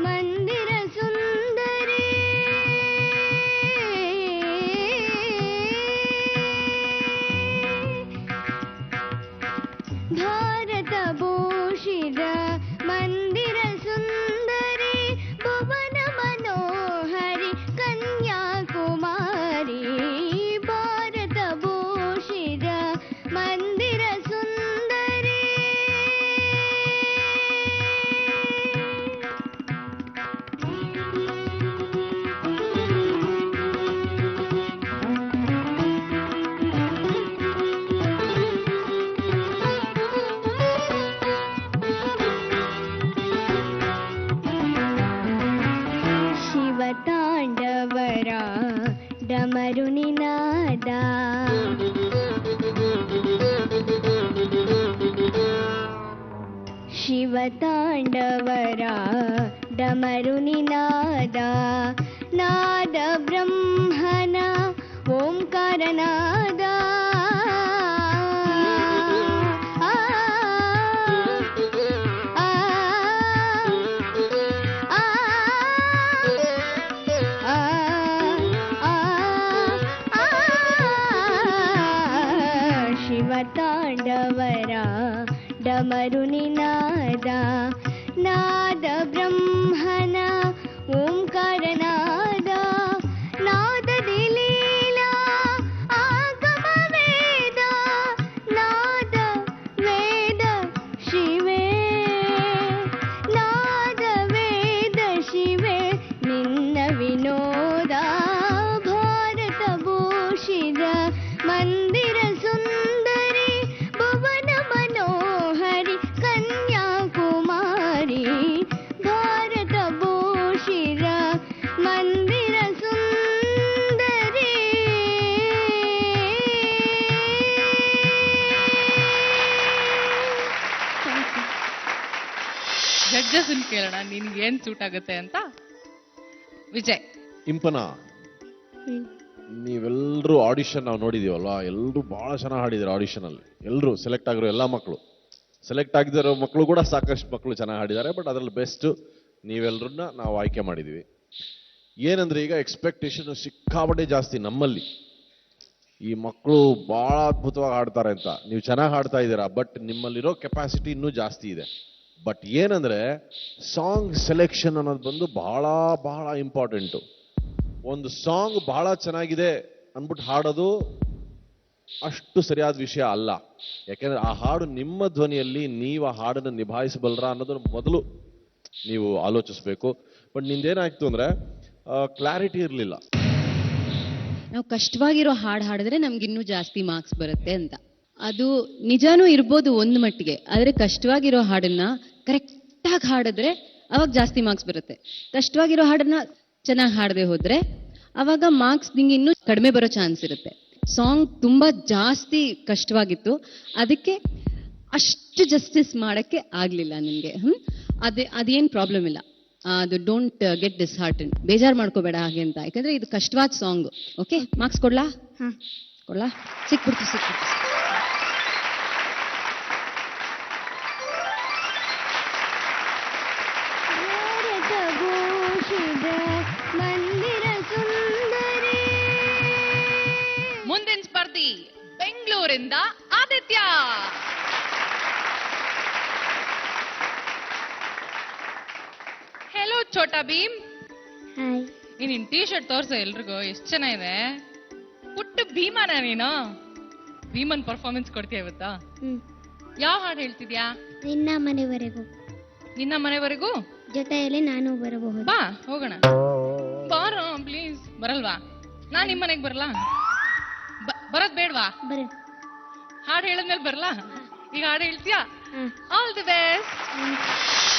ಮಂದಿರ ಸುಂದರಿ, ಭಾರತ ಭೂಷಿತ ಮಂದಿರ ಸುಂದರಿ, ಭುವನ ಮನೋಹರಿ ಕನ್ಯಾಕುಮಾರಿ. ಭಾರತ ಭೂಷಿತ ಮಂದಿರ ಸುಂದರಿ, ಶಿವತಾಂಡವರ ಡಮರು ನಿನಾದ ನಾದ ಬ್ರಹ್ಮನ ಓಂಕಾರ ನಾದ ಆ, ಆ, ಆ, ಆ, ಆ, ಆ, ಶಿವತಾಂಡವರ ಡಮರು ನಿನಾದ ನಾದ ಬ್ರಹ್ಮನ ಓಂಕಾರ ನಾದ ನಾದದಿ ಲೀಲಾ ಆಗಮ ವೇದ ನಾದ ವೇದ ಶಿವೇ ನಾದ ವೇದ ಶಿವೇ ನಿನ್ನ ವಿನೋದ ಭಾರತ ಭೂಷಿತ ಮಂದಿರ ಸುಂದರಿ ಭುವನ ಮನೋಹರಿ ಕನ್ಯಾಕುಮಾರಿ ಭಾರತ ಭೂಷಿತ ಮಂದಿರ ಸುಂದರಿ ಜಡ್ಜಸ್ ಕೇಳೋಣ ನಿನ್ಗೆ ಏನ್ ಸೂಟ್ ಆಗುತ್ತೆ ಅಂತ. ವಿಜಯ್, ಇಂಪನ, ನೀವೆಲ್ಲರೂ ಆಡಿಷನ್ ನಾವು ನೋಡಿದೀವಲ್ವಾ, ಎಲ್ಲರೂ ಬಹಳ ಚೆನ್ನಾಗಿ ಹಾಡಿದ್ರು ಆಡಿಷನ್ ಅಲ್ಲಿ. ಎಲ್ಲರೂ ಸೆಲೆಕ್ಟ್ ಆಗಿರೋ ಎಲ್ಲ ಮಕ್ಕಳು, ಸೆಲೆಕ್ಟ್ ಆಗಿರೋ ಮಕ್ಕಳು ಕೂಡ ಸಾಕಷ್ಟು ಮಕ್ಕಳು ಚೆನ್ನಾಗಿ ಹಾಡಿದ್ದಾರೆ. ಬಟ್ ಅದರಲ್ಲಿ ಬೆಸ್ಟ್ ನೀವೆಲ್ಲರನ್ನ ನಾವು ಆಯ್ಕೆ ಮಾಡಿದೀವಿ. ಏನಂದ್ರೆ ಈಗ ಎಕ್ಸ್ಪೆಕ್ಟೇಷನ್ ಸಿಕ್ಕಾಪಟ್ಟೆ ಜಾಸ್ತಿ ನಮ್ಮಲ್ಲಿ. ಈ ಮಕ್ಕಳು ಬಹಳ ಅದ್ಭುತವಾಗಿ ಹಾಡ್ತಾರೆ ಅಂತ, ನೀವು ಚೆನ್ನಾಗಿ ಹಾಡ್ತಾ ಇದ್ದೀರಾ, ಬಟ್ ನಿಮ್ಮಲ್ಲಿರೋ ಕೆಪಾಸಿಟಿ ಇನ್ನೂ ಜಾಸ್ತಿ ಇದೆ. ಬಟ್ ಏನಂದ್ರೆ ಸಾಂಗ್ ಸೆಲೆಕ್ಷನ್ ಅನ್ನೋದು ಬಂದು ಬಹಳ ಬಹಳ ಇಂಪಾರ್ಟೆಂಟು. ಒಂದು ಸಾಂಗ್ ಬಹಳ ಚೆನ್ನಾಗಿದೆ ಅಂದ್ಬಿಟ್ಟು ಹಾಡೋದು ಅಷ್ಟು ಸರಿಯಾದ ವಿಷಯ ಅಲ್ಲ. ಯಾಕೆಂದ್ರೆ ಆ ಹಾಡು ನಿಮ್ಮ ಧ್ವನಿಯಲ್ಲಿ ನೀವು ಆ ಹಾಡನ್ನು ನಿಭಾಯಿಸಬಲ್ರ ಅನ್ನೋದನ್ನ ಮೊದಲು ನೀವು ಆಲೋಚಿಸ್ಬೇಕು. ಬಟ್ ನಿಂದೇನಾಯ್ತು ಅಂದ್ರೆ ಕ್ಲಾರಿಟಿ ಇರಲಿಲ್ಲ. ನಾವು ಕಷ್ಟವಾಗಿರೋ ಹಾಡು ಹಾಡಿದ್ರೆ ನಮ್ಗೆ ಇನ್ನೂ ಜಾಸ್ತಿ ಮಾರ್ಕ್ಸ್ ಬರುತ್ತೆ ಅಂತ. ಅದು ನಿಜಾನೂ ಇರ್ಬೋದು ಒಂದು ಮಟ್ಟಿಗೆ, ಆದ್ರೆ ಕಷ್ಟವಾಗಿರೋ ಹಾಡನ್ನ ಕರೆಕ್ಟಾಗಿ ಹಾಡಿದ್ರೆ ಅವಾಗ ಜಾಸ್ತಿ ಮಾರ್ಕ್ಸ್ ಬರುತ್ತೆ. ಕಷ್ಟವಾಗಿರೋ ಹಾಡನ್ನ ಚೆನ್ನಾಗಿ ಹಾಡದೆ ಹೋದ್ರೆ ಅವಾಗ ಮಾರ್ಕ್ಸ್ ನಿಂಗೆ ಇನ್ನೂ ಕಡಿಮೆ ಬರೋ ಚಾನ್ಸ್ ಇರುತ್ತೆ. ಸಾಂಗ್ ತುಂಬಾ ಜಾಸ್ತಿ ಕಷ್ಟವಾಗಿತ್ತು, ಅದಕ್ಕೆ ಅಷ್ಟು ಜಸ್ಟಿಸ್ ಮಾಡಕ್ಕೆ ಆಗ್ಲಿಲ್ಲ ನಿನ್ಗೆ. ಅದೇನ್ ಪ್ರಾಬ್ಲಮ್ ಇಲ್ಲ. ಅದು ಡೋಂಟ್ ಗೆಟ್ ಡಿಸ್ಹಾರ್ಟನ್, ಬೇಜಾರ್ ಮಾಡ್ಕೋಬೇಡ ಹಾಗೆ ಅಂತ. ಯಾಕಂದ್ರೆ ಇದು ಕಷ್ಟವಾದ ಸಾಂಗ್. ಓಕೆ, ಮಾರ್ಕ್ಸ್ ಕೊಡ್ಲಾ? ಕೊಡ್ಲಾ? ಸಿಕ್ಬಿಡ್ತು. ಭಾರತ ಭೂಷಿತ ಮಂದಿರ ಸುಂದರಿ. ಮುಂದಿನ ಸ್ಪರ್ಧಿ ಬೆಂಗಳೂರಿಂದ ಆದಿತ್ಯ. ಹೆಲೋ ಛೋಟಾ ಭೀಮ್. ಹಾಯ್. ನೀನ್ ಟೀ ಶರ್ಟ್ ತೋರ್ಸ ಎಲ್ರಿಗೂ, ಎಷ್ಟು ಚೆನ್ನಾಗಿದೆ. ಪುಟ್ಟ ಭೀಮನ ನೀನು. ಭೀಮನ್ ಪರ್ಫಾರ್ಮೆನ್ಸ್ ಕೊಡ್ತೀಯ ಇವತ್ತಾ? ಯಾವ ಹಾಡು ಹೇಳ್ತಿದ್ಯಾ? ನಿನ್ನ ಮನೆವರೆಗೂ. ನಿನ್ನ ಮನೆವರೆಗೂ ಜೊತೆಯಲ್ಲಿ ನಾನು ಬರಬಹುದು. ಬಾ ಹೋಗೋಣ. ಬಾರೋ ಪ್ಲೀಸ್. ಬರಲ್ವಾ? ನಾನ್ ನಿಮ್ ಮನೆಗ್ ಬರಲಾ? ಬರೋದ್ ಬೇಡ್ವಾ? ಬರ. ಹಾಡು ಹೇಳಿದ್ಮೇಲೆ ಬರಲಾ? ಈಗ ಹಾಡು ಹೇಳ್ತೀಯಾ? All the best.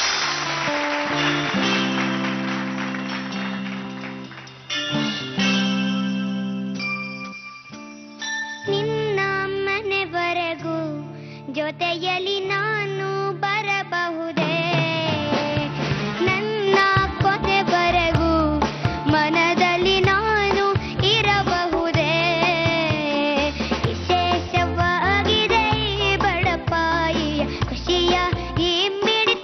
ನಿನ್ನ ಮನೆವರೆಗೂ ಜೊತೆಯಲ್ಲಿ ನಾನು ಬರಬಹುದೇ, ನನ್ನ ಕೊನೆವರೆಗೂ ಮನದಲ್ಲಿ ನಾನು ಇರಬಹುದೇ. ವಿಶೇಷವಾಗಿದೆ ಈ ಬಡಪಾಯಿಯ ಖುಷಿಯ ಈ ಮಿಡಿತ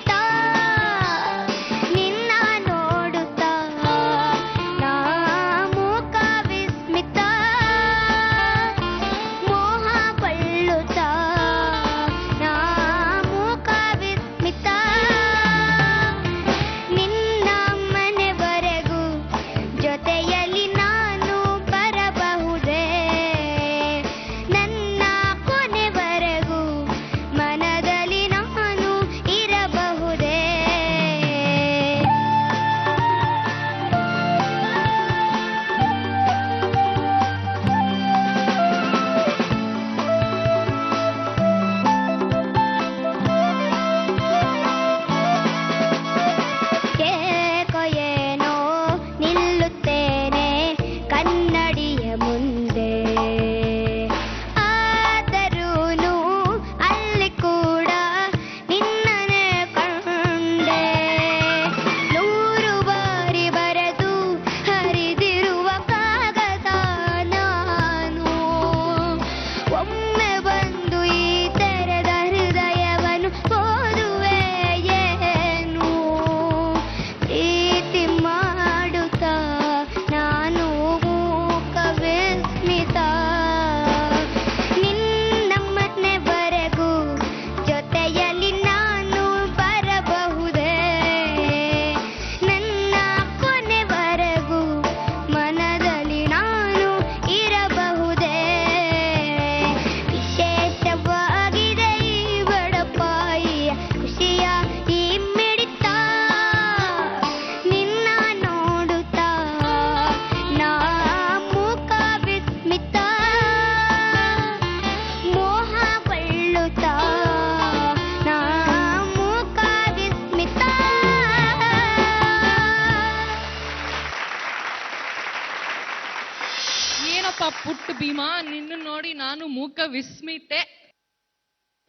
ಪುಟ್ಟ ಭೀಮಾ, ನಿನ್ನ ನೋಡಿ ನಾನು ಮೂಕ ವಿಸ್ಮಿತೆ.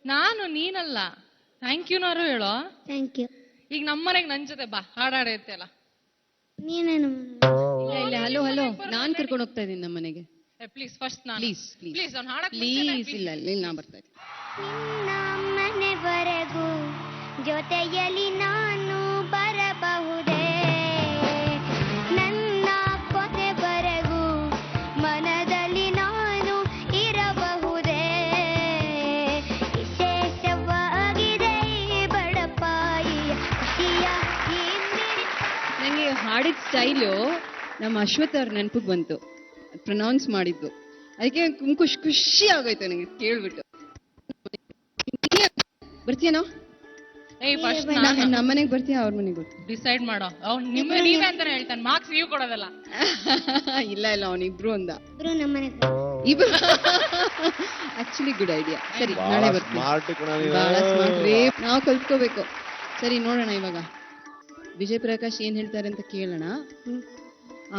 ನಾನು ನೀನಲ್ಲ, ಥ್ಯಾಂಕ್ ಯು ನಾರು ಹೇಳೋ. Thank you. ಈಗ ನಮ್ಮನೆಗೆ ನನ್ ಜೊತೆ ಬಾ, ಹಾಡಾಡೈತೆ ಅಲ್ಲ. ನೀನೇನು ಇಲ್ಲ ಹಲೋ ನಾನ್ ಕರ್ಕೊಂಡು ಹೋಗ್ತಾ ಇದ್ದೀನಿ ನಮ್ಮ ಮನೆಗೆ. ಪ್ಲೀಸ್ ಫಸ್ಟ್ ನಾನು ಪ್ಲೀಸ್ ಪ್ಲೀಸ್ ಅವ್ನು ಹಾಡಕ್ ಪ್ಲೀಸ್ ಇಲ್ಲ ನಾ ಬರ್ತಾ ಇದ್ದೀನಿ. ನಿನ್ನ ಮನೆವರೆಗೂ ಜೊತೆಯಲ್ಲಿ ನಾನು ಬರಬಹುದೇ, ನನ್ನ ಕೊನೆವರೆಗೂ ಮನದಲ್ಲಿ ನಾನು ಇರಬಹುದೇ, ವಿಶೇಷವಾಗಿದೆ ಈ ಬಡಪಾಯಿಯ ಖುಷಿಯ ಈ ನಂಗೆ ಹಾಡಿದ ಸ್ಟೈಲು ನಮ್ಮ ಅಶ್ವಥ್ ಅವ್ರ ನೆನಪಿಗೆ ಬಂತು, ಪ್ರೊನೌನ್ಸ್ ಮಾಡಿದ್ದು. ಅದಕ್ಕೆ ಖುಷಿ ಆಗೋಯ್ತು ನನಗೆ ಕೇಳ್ಬಿಟ್ಟು. ಬರ್ತೀಯನೋ? ಏಯ್ ಫಸ್ಟ್ ನಮ್ಮನೆಗೆ ಬರ್ತೀಯಾ ಅವ್ರ ಮನೆಗೆ ಬರ್ತೀಯ? ಡಿಸೈಡ್ ಮಾಡೋ. ಅವ್ನು ನೀವೇ ಅಂತಾನೆ ಹೇಳ್ತಾನೆ, ಮಾರ್ಕ್ಸ್ ನೀವು ಕೊಡೋದಲ್ಲ. ಇಲ್ಲ ಅವನಿಬ್ರು ಅಂದ. ಇಬ್ರು ನಮ್ಮನೆಗೆ ಇಬ್ರು ಆಕ್ಚುಲಿ ಗುಡ್ ಐಡಿಯಾ. ಸರಿ ನಾಳೆ ಬರ್ತೀವಿ. ಬಹಳ ಸ್ಮಾರ್ಟ್ ರೀ, ನಾವು ಕಲ್ತ್ಕೋಬೇಕು. ಸರಿ ನೋಡೋಣ ಇವಾಗ ವಿಜಯ್ ಪ್ರಕಾಶ್ ಏನ್ ಹೇಳ್ತಾರೆ ಅಂತ ಕೇಳೋಣ,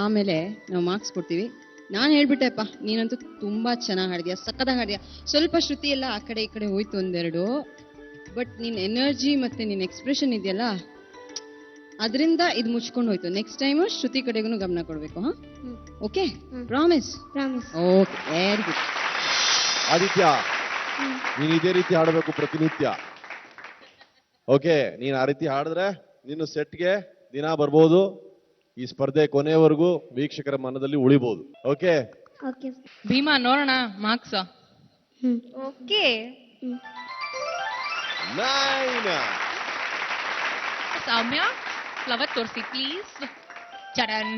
ಆಮೇಲೆ ನಾವು ಮಾರ್ಕ್ಸ್ ಕೊಡ್ತೀವಿ. ನಾನು ಹೇಳ್ಬಿಟ್ಟೆಪ್ಪ, ನೀನಂತೂ ತುಂಬಾ ಚೆನ್ನಾಗಿ ಹಾಡಿದ್ಯಾ, ಸಕ್ಕತ್ತಾಗಿ ಹಾಡಿದ್ಯಾ. ಸ್ವಲ್ಪ ಶ್ರುತಿ ಎಲ್ಲ ಆ ಕಡೆ ಈ ಕಡೆ ಹೋಯ್ತು ಒಂದೆರಡು, ಬಟ್ ನಿನ್ ಎನರ್ಜಿ ಮತ್ತೆ ನಿನ್ ಎಕ್ಸ್ಪ್ರೆಷನ್ ಇದೆಯಲ್ಲ ಅದರಿಂದ ಇದು ಮುಚ್ಕೊಂಡು ಹೋಯ್ತು. ನೆಕ್ಸ್ಟ್ ಟೈಮ್ ಶ್ರುತಿ ಕಡೆಗೂ ಗಮನ ಕೊಡ್ಬೇಕು. ಹಾ okay, promise? Promise. Okay, very good. Aditya, ನೀನ್ ಇದೇ ರೀತಿ ಹಾಡಬೇಕು ಪ್ರತಿನಿತ್ಯ. ಓಕೆ, ನೀನ್ ಆ ರೀತಿ ಹಾಡಿದ್ರೆ ನೀನು ಸೆಟ್ಗೆ ದಿನ ಬರ್ಬೋದು, ಈ ಸ್ಪರ್ಧೆ ಕೊನೆಯವರೆಗೂ ವೀಕ್ಷಕರ ಮನದಲ್ಲಿ ಉಳಿಬಹುದು. Okay okay. ಭೀಮಾ ನೋಡೋಣ ಮಾರ್ಕ್ಸ್. ಓಕೆ. ಸೌಮ್ಯ ಫ್ಲವರ್ ತೋರಿಸಿ ಪ್ಲೀಸ್. ಚಡನ್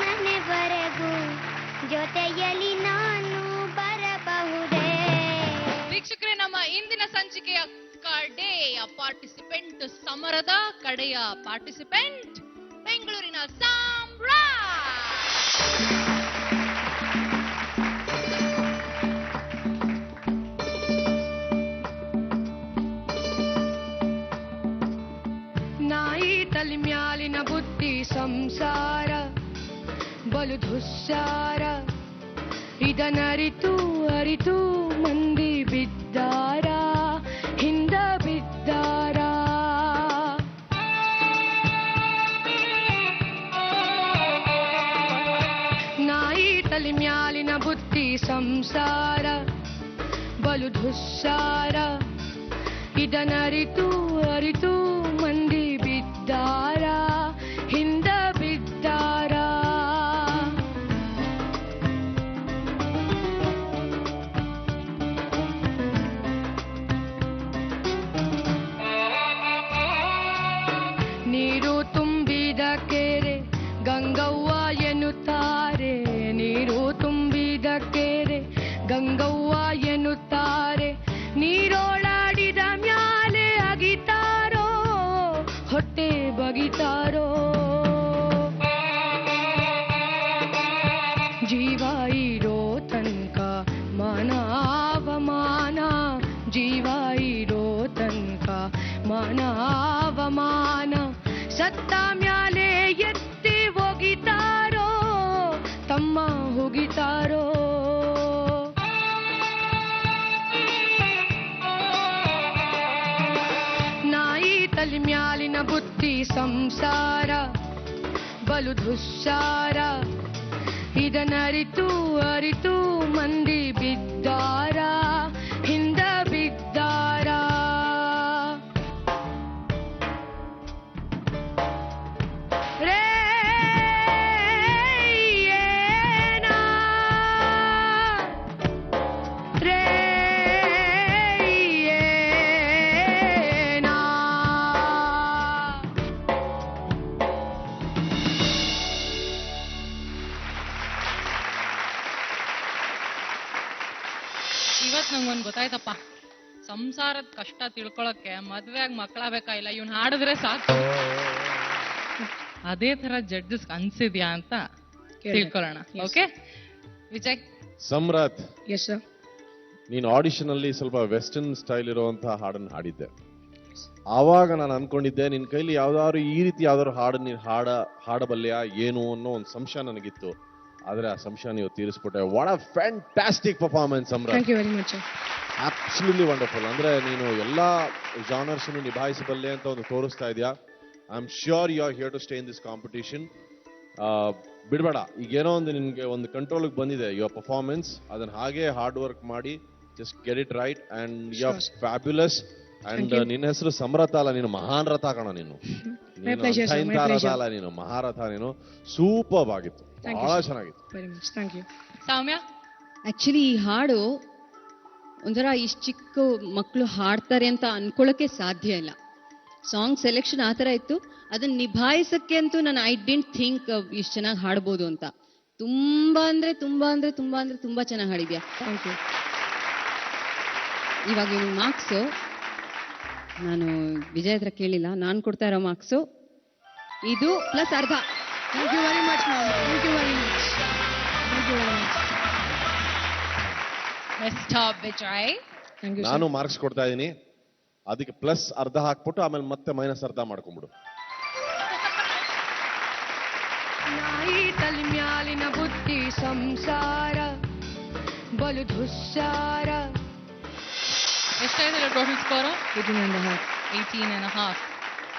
ಮನೆವರೆಗೂ ಜೊತೆಯಲ್ಲಿ ನಾನು ಬರಬಹುದೇ. ವೀಕ್ಷಕರೇ, ನಮ್ಮ ಇಂದಿನ ಸಂಚಿಕೆಯ ಕಡೆಯ ಪಾರ್ಟಿಸಿಪೆಂಟ್, ಸಮರದ ಕಡೆಯ ಪಾರ್ಟಿಸಿಪೆಂಟ್, ಬೆಂಗಳೂರಿನ ಸಾಮ್ರಾಟ್. ನಾಯಿ ತಲೆ ಮ್ಯಾಲಿನ ಬುದ್ಧಿ ಸಂಸಾರ ಬಲು ದುಸ್ಸಾರ, ಇದನರಿತು ಅರಿತು ಮಂದಿ ಬಿದ್ದಾರ, ಹಿಂದ ಬಿದ್ದಾರ. ನಾಯಿ ತಲೆ ಮ್ಯಾಲಿನ ಬುದ್ಧಿ ಸಂಸಾರ ಬಲು ದುಸ್ಸಾರ, ಇದನರಿತು ಅರಿತು ಮಂದಿ ಬಿದ್ದಾರ, ಹಿಂದ ಬಿದ್ದಾರ. ನೀರು ತುಂಬಿದ ಕೆರೆ ಗಂಗವ್ವ ಎನ್ನುತ್ತಾರೆ, ನೀರು ತುಂಬಿದ ಕೆರೆ ಗಂಗವ್ವ ಎನ್ನುತ್ತಾರೆ, ನೀರೋಳಾಡಿದ ಮ್ಯಾಲೆ ಅಗಿತಾರೋ ಹೊಟ್ಟೆ ಬಗಿತಾರೋ. ಜೀವ ಇರೋ ತನಕ ಮಾನ ಅವಮಾನ, ಜೀವ ಇರೋ ತನಕ ಮಾನ ಅವಮಾನ, ಸತ್ತ ಮ್ಯಾಲೆ ಎತ್ತಿ ಹೋಗಿತಾರೋ ತಮ್ಮ ಹೋಗಿತಾರೋ. ನಾಯಿ ತಲೆ ಮ್ಯಾಲಿನ ಬುದ್ಧಿ ಸಂಸಾರ ಬಲು ದುಸ್ಸಾರ, ಇದನರಿತು ಅರಿತು ಮಂದಿ ಬಿದ್ದಾರ, ಹಿಂದ ಬಿದ್ದಾರ. ರೇ ಏನಾ, ರೇ ಏನಾ. ಇವತ್ ನಂಗೊಂದ್ ಗೊತ್ತಾಯ್ತಪ್ಪ, ಸಂಸಾರದ ಕಷ್ಟ ತಿಳ್ಕೊಳಕ್ಕೆ ಮದ್ವೆಯಾಗ ಮಕ್ಕಳ ಬೇಕಾಗಿಲ್ಲ, ಇವ್ನು ಹಾಡಿದ್ರೆ ಸಾಕು. ಅದೇ ತರ ಜಡ್ಜಸ್ ಅನ್ಸಿದ್ಯಾ ಅಂತ ತಿಳ್ಕೊಳ್ಳೋಣ. ಓಕೆ ವಿಜಯ್. ಆವಾಗ ನಾನು ಅನ್ಕೊಂಡಿದ್ದೆ ನಿನ್ ಕೈಲಿ ಯಾವ್ದಾದ್ರು ಈ ರೀತಿ ಯಾವ್ದಾದ್ರು ಹಾಡು ನೀನ್ ಹಾಡಬಲ್ಲೆಯಾ ಏನು ಅನ್ನೋ ಒಂದು ಸಂಶಯ ನನಗಿತ್ತು. ಆದ್ರೆ ಆ ಸಂಶಯ ನೀವು ತೀರಿಸ್ಬಿಟ್ಟೆ. What a fantastic performance Amra. Thank you very much. Absolutely wonderful. ಅಂದ್ರೆ ನೀನು ಎಲ್ಲಾ ಜಾನರ್ಸ್ ನಿಭಾಯಿಸಬಲ್ಲೆ ಅಂತ ಒಂದು ತೋರಿಸ್ತಾ ಇದೆಯಾ. I am sure you are here to stay in this competition. ಬಿಡ್ಬೇಡ, ಈಗೇನೋ ಒಂದು ನಿನ್ಗೆ ಒಂದು ಕಂಟ್ರೋಲ್ಗೆ ಬಂದಿದೆ ಯುವರ್ ಪರ್ಫಾರ್ಮೆನ್ಸ್. ಅದನ್ನ ಹಾಗೆ ಹಾರ್ಡ್ ವರ್ಕ್ ಮಾಡಿ just get it right and you are fabulous. And ನಿನ್ನ ಹೆಸರು ಸಮರಥ ಅಲ್ಲ, ನೀನು ಮಹಾನ್ ರಥ ಕಣ. ನೀನು ರಥ ಅಲ್ಲ, ನೀನು ಮಹಾರಥ. ನೀನು ಸೂಪರ್ ಆಗಿತ್ತು, ಬಹಳ ಚೆನ್ನಾಗಿತ್ತು. Thank you. ಸೌಮ್ಯ, ಆಕ್ಚುಲಿ ಈ ಹಾಡು ಒಂಥರ ಇಷ್ಟು ಚಿಕ್ಕ ಮಕ್ಕಳು ಹಾಡ್ತಾರೆ ಅಂತ ಅನ್ಕೊಳ್ಳೋಕೆ ಸಾಧ್ಯ ಇಲ್ಲ. ಸಾಂಗ್ ಸೆಲೆಕ್ಷನ್ ಆ ಥರ ಇತ್ತು. ಅದನ್ನ ನಿಭಾಯಿಸಕ್ಕೆ ಅಂತೂ ನಾನು ಐ ಡಿಂಟ್ ಥಿಂಕ್ ಇಷ್ಟು ಚೆನ್ನಾಗಿ ಹಾಡ್ಬೋದು ಅಂತ. ತುಂಬಾ ಚೆನ್ನಾಗಿ ಹಾಡಿದ್ಯಾ. Thank you. ಇವಾಗ ಇವ್ನು ಮಾರ್ಕ್ಸು ನಾನು ವಿಜಯ್ ಹತ್ರ ಕೇಳಿಲ್ಲ. ನಾನು ಕೊಡ್ತಾ ಇರೋ ಮಾರ್ಕ್ಸು ಇದು ಪ್ಲಸ್ ಅರ್ಧ. Thank you very much ma'am. Thank you very much. Thank you very much. Mister Vijay, thank you. ನಾನು ಮಾರ್ಕ್ಸ್ ಕೊಡ್ತಾ ಇದ್ದೀನಿ, ಅದಕ್ಕೆ ಪ್ಲಸ್ ಅರ್ಧ ಹಾಕ್ಬಿಟ್ಟು ಆಮೇಲೆ ಮತ್ತೆ ಮೈನಸ್ ಅರ್ಧ ಮಾಡ್ಕೊಂಡ್ಬಿಡು. ನಾಯಿ ತಲೆ ಮ್ಯಾಲಿನ ಬುದ್ಧಿ ಸಂಸಾರ ಬಲು ದುಸ್ಸಾರ. ಎಷ್ಟಾಯ್ತು ಟೋಟಲ್ ಸ್ಕೋರು? 18.5.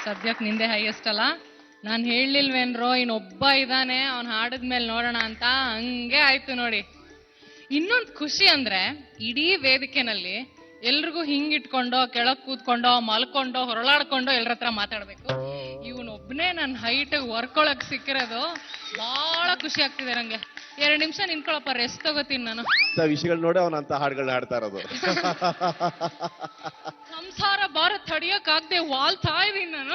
ಸದ್ಯಕ್ಕೆ ನಿಂದೆ ಹೈಯೆಸ್ಟ್ ಅಲ್ಲ. ನಾನು ಹೇಳಲಿಲ್ವೇನ್ರೋ ಇನ್ನೊಬ್ಬ ಇದ್ದಾನೆ ಅವ್ನು ಹಾಡಿದ್ಮೇಲೆ ನೋಡೋಣ ಅಂತ. ಹಂಗೆ ಆಯ್ತು ನೋಡಿ. ಇನ್ನೊಂದು ಖುಷಿ ಅಂದ್ರೆ ಇಡೀ ವೇದಿಕೆನಲ್ಲಿ ಎಲ್ರಿಗೂ ಹಿಂಗಿಟ್ಕೊಂಡೋ ಕೆಳಗ್ ಕೂತ್ಕೊಂಡೋ ಮಲ್ಕೊಂಡೋ ಹೊರಳಾಡ್ಕೊಂಡೋ ಎಲ್ರ ಹತ್ರ ಮಾತಾಡ್ಬೇಕು. ಇವನೊಬ್ನೇ ನನ್ನ ಹೈಟ್ ವರ್ಕೊಳಕ್ ಸಿಕ್ಕಿರೋದು ಬಹಳ ಖುಷಿ ಆಗ್ತಿದೆ ನಂಗೆ. 2 ನಿಮಿಷ ನಿಂತ್ಕೊಳಪ್ಪ, ರೆಸ್ಟ್ ತಗೋತೀನಿ ನಾನು. ವಿಷಯಗಳು ನೋಡಿ ಅವನ ಅಂತ ಹಾಡುಗಳನ್ನ ಹಾಡ್ತಾ ಇರೋದು. ಸಂಸಾರ ಭಾರ ತಡಿಯಕ್ಕಾಗ್ದೆ ವಾಲ್ತಾ ಇದೀನಿ ನಾನು.